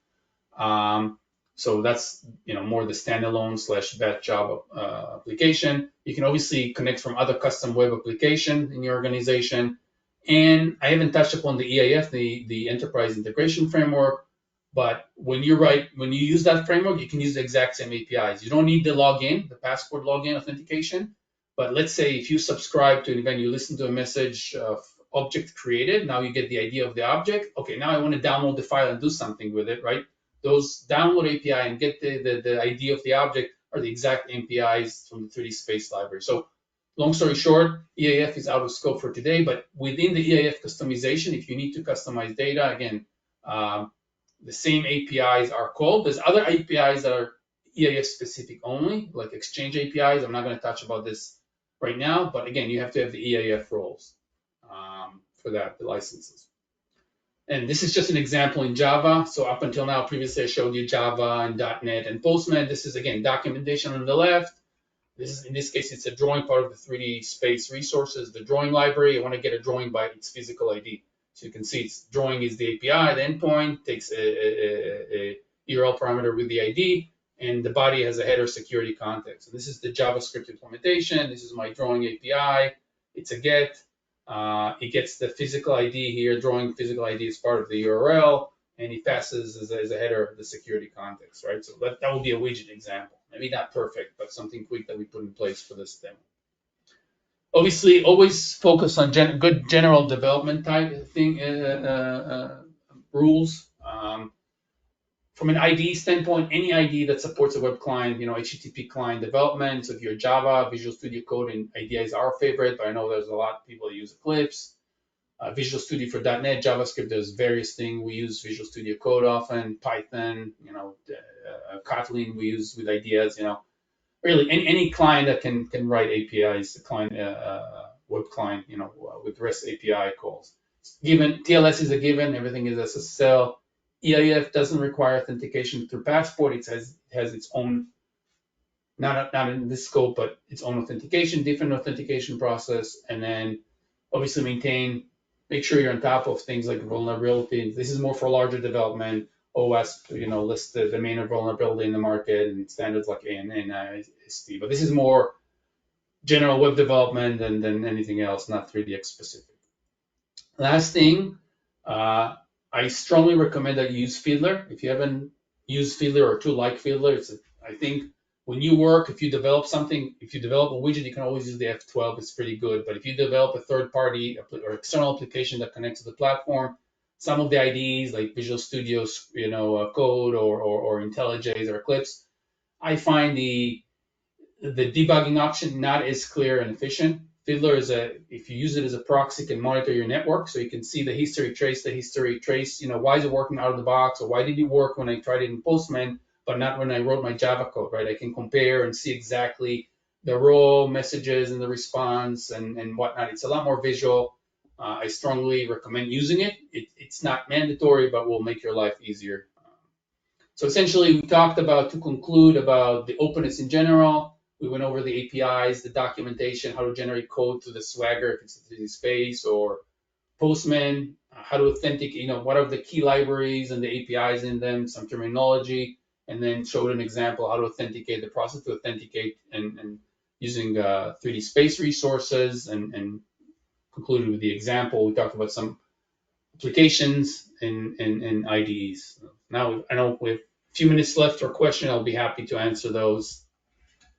So that's more the standalone/batch job application. You can obviously connect from other custom web application in your organization. And I haven't touched upon the EAF, the Enterprise Integration Framework. But when you use that framework, you can use the exact same APIs. You don't need the login, the passport login authentication. But let's say if you subscribe to an event, you listen to a message of object created. Now you get the idea of the object. Okay, now I want to download the file and do something with it, right? Those download API and get the idea of the object are the exact APIs from the 3D Space library. So long story short, EAF is out of scope for today, but within the EAF customization, if you need to customize data, again, the same APIs are called. There's other APIs that are EAF specific only, like Exchange APIs. I'm not going to touch about this right now, but again, you have to have the EAF roles for that, the licenses. And this is just an example in Java. So up until now, previously I showed you Java and .NET and Postman. This is, again, documentation on the left. In this case, it's a drawing part of the 3D Space resources, the drawing library. I want to get a drawing by its physical ID. So you can see drawing is the API, the endpoint takes a URL parameter with the ID, and the body has a header security context. So this is the JavaScript implementation. This is my drawing API. It's a get. It gets the physical ID here, drawing physical ID as part of the URL, and it passes as a header of the security context, right? So that would be a widget example. Maybe not perfect, but something quick that we put in place for this demo. Obviously, always focus on good general development type thing rules. From an IDE standpoint, any IDE that supports a web client, HTTP client development. So if you're Java, Visual Studio Code and IDE is our favorite, but I know there's a lot of people that use Eclipse. Visual Studio for .NET, JavaScript, there's various things. We use Visual Studio Code often, Python, Kotlin we use with ideas, really any client that can write APIs, client, web client, with REST API calls. Given TLS is a given, everything is SSL. EIF doesn't require authentication through Passport. It has its own, not in this scope, but its own authentication, different authentication process, and then obviously make sure you're on top of things like vulnerability. This is more for larger development. OS, lists the main vulnerability in the market and standards like ANA and IST. But this is more general web development than anything else, not 3DX specific. Last thing, I strongly recommend that you use Fiddler. If you haven't used Fiddler or tool like Fiddler, I think when you work, if you develop something, if you develop a widget, you can always use the F12. It's pretty good. But if you develop a third party or external application that connects to the platform, some of the IDEs like Visual Studio, Code or IntelliJ or Eclipse, I find the debugging option not as clear and efficient. Fiddler if you use it as a proxy, can monitor your network, so you can see the history, trace the history, trace, why is it working out of the box, or why did it work when I tried it in Postman, but not when I wrote my Java code, right? I can compare and see exactly the raw messages and the response and whatnot. It's a lot more visual. I strongly recommend using it. It's not mandatory, but will make your life easier. So essentially, we talked to conclude about the openness in general. We went over the APIs, the documentation, how to generate code through the Swagger if it's a 3D space, or Postman, how to authenticate, what are the key libraries and the APIs in them, some terminology, and then showed an example how to authenticate, the process to authenticate and using 3D space resources, and concluded with the example. We talked about some applications and IDEs. Now, I know we have a few minutes left for question. I'll be happy to answer those.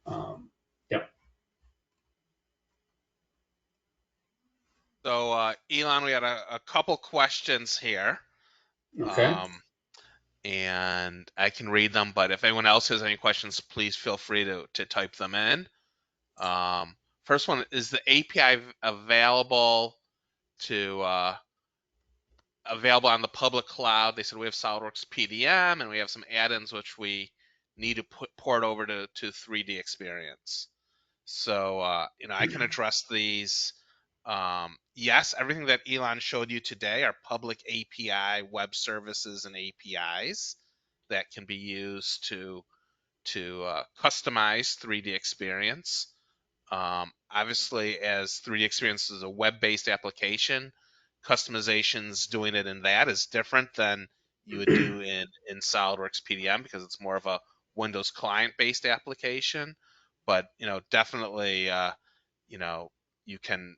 Yeah. So, Elon, we had a couple questions here, Okay. and I can read them, but if anyone else has any questions, please feel free to type them in. First one, is the API available available on the public cloud? They said we have SolidWorks PDM and we have some add-ins which we need to port over to 3D Experience. So I can address these. Yes, everything that Elon showed you today are public API web services and APIs that can be used to customize 3D Experience. Obviously, as 3D Experience is a web-based application, customizations doing it in that is different than you would do in SolidWorks PDM because it's more of a Windows client-based application. But definitely, you can,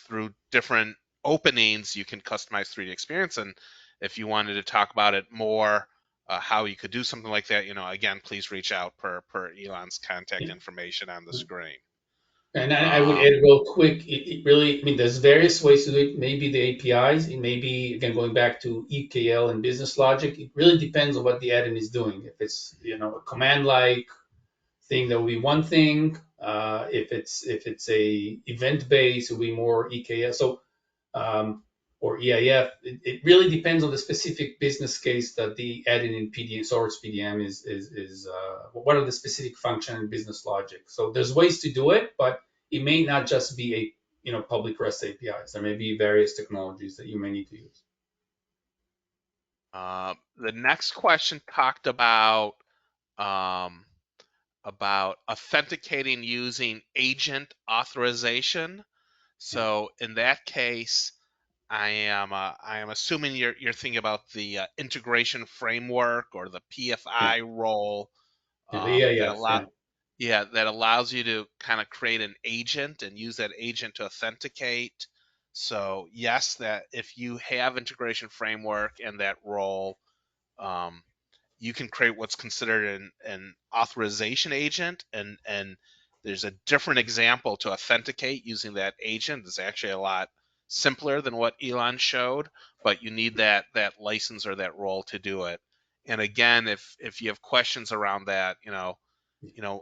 through different openings, you can customize 3D Experience. And if you wanted to talk about it more, how you could do something like that, again, please reach out per Elon's contact information on the screen. And I would Um, add real quick, it really, there's various ways to do it. Maybe the APIs, it may be, again, going back to EKL and business logic, it really depends on what the add-in is doing. If it's, a command-like thing, that will be one thing. If it's a event-based, it will be more EKL. So or EIF. It really depends on the specific business case that the add-in in PDM, source PDM is what are the specific function and business logic. So there's ways to do it, but it may not just be a public REST APIs. There may be various technologies that you may need to use. the next question talked um, about authenticating using agent authorization. Yeah. So in that case, I am assuming you're thinking about the integration framework or the PFI role Yeah, the that EIF. allow Yeah. Yeah, that allows you to kind of create an agent and use that agent to authenticate. So yes, that if you have integration framework and that role, um, you can create what's considered an authorization agent, and there's a different example to authenticate using that agent. It's actually a lot simpler than what Elon showed, but you need that license or that role to do it. And again, if you have questions around that,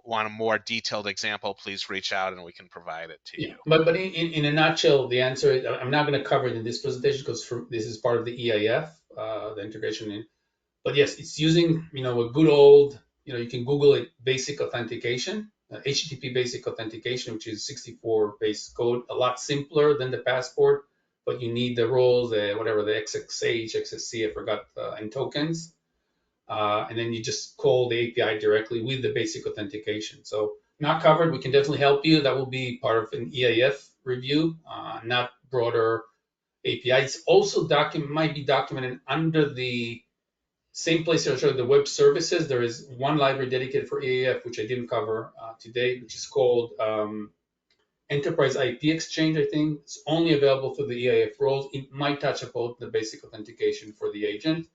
want a more detailed example, please reach out and we can provide it to Yeah, you. but in a nutshell, the answer is I'm not going to cover it in this presentation because this is part of the EIF, the integration in. But yes, it's using a good old you can Google it, basic authentication, HTTP basic authentication, which is 64 base code, a lot simpler than the passport, but you need the roles, the whatever the XXH, XSC, I forgot, and tokens, and then you just call the API directly with the basic authentication. So not covered. We can definitely help you. That will be part of an EIF review, not broader API. It's also might be documented under the same place I showed the web services. There is one library dedicated for EAF, which I didn't cover today, which is called Enterprise IP Exchange, I think. It's only available through the EAF roles. It might touch upon the basic authentication for the agent.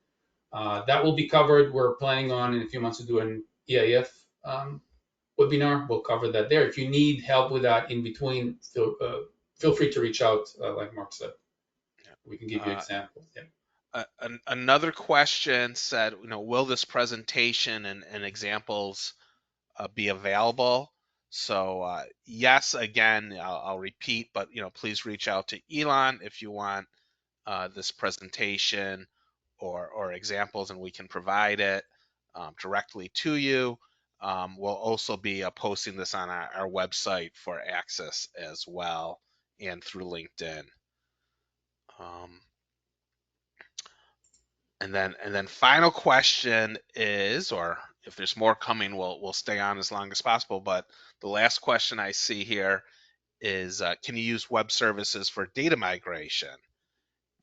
That will be covered. We're planning on in a few months to do an EIF webinar. We'll cover that there. If you need help with that in between, feel free to reach out, like Mark said. We can give you Uh, examples. Yeah. Another question said, will this presentation and examples be available? So yes, again, I'll repeat, but please reach out to Elon if you want this presentation or examples, and we can provide it directly to you. We'll also be posting this on our website for access as well, and through LinkedIn. Um, and then final question is, or if there's more coming, we'll stay on as long as possible. But the last question I see here is, can you use web services for data migration?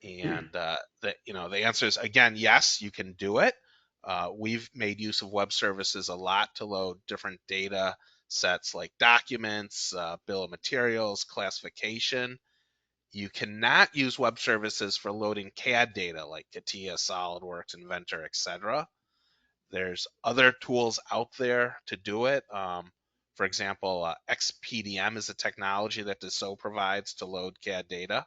Hmm. And the answer is again yes, you can do it. We've made use of web services a lot to load different data sets like documents, bill of materials, classification. You cannot use web services for loading CAD data like CATIA, SolidWorks, Inventor, etc. There's other tools out there to do it. For example, XPDM is a technology that Dassault provides to load CAD data.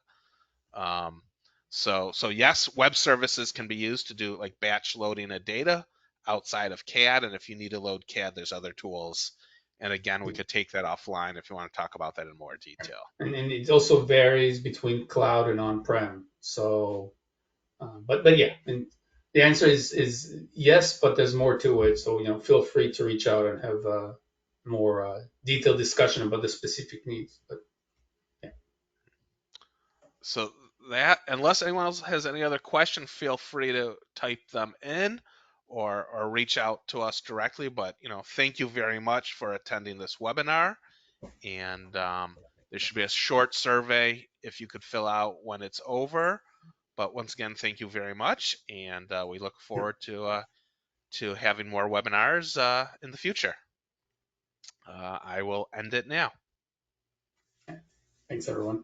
Um, so yes, web services can be used to do like batch loading of data outside of CAD, and if you need to load CAD, there's other tools. And again, we could take that offline if you want to talk about that in more detail. And it also varies between cloud and on-prem. So, but yeah, and the answer is yes, but there's more to it. So feel free to reach out and have more detailed discussion about the specific needs. But yeah, So that, unless anyone else has any other question, feel free to type them in or reach out to us directly. But thank you very much for attending this webinar. And there should be a short survey if you could fill out when it's over. But once again, thank you very much, and we look yeah, forward to having more webinars in the future. I will end it now. thanks everyone.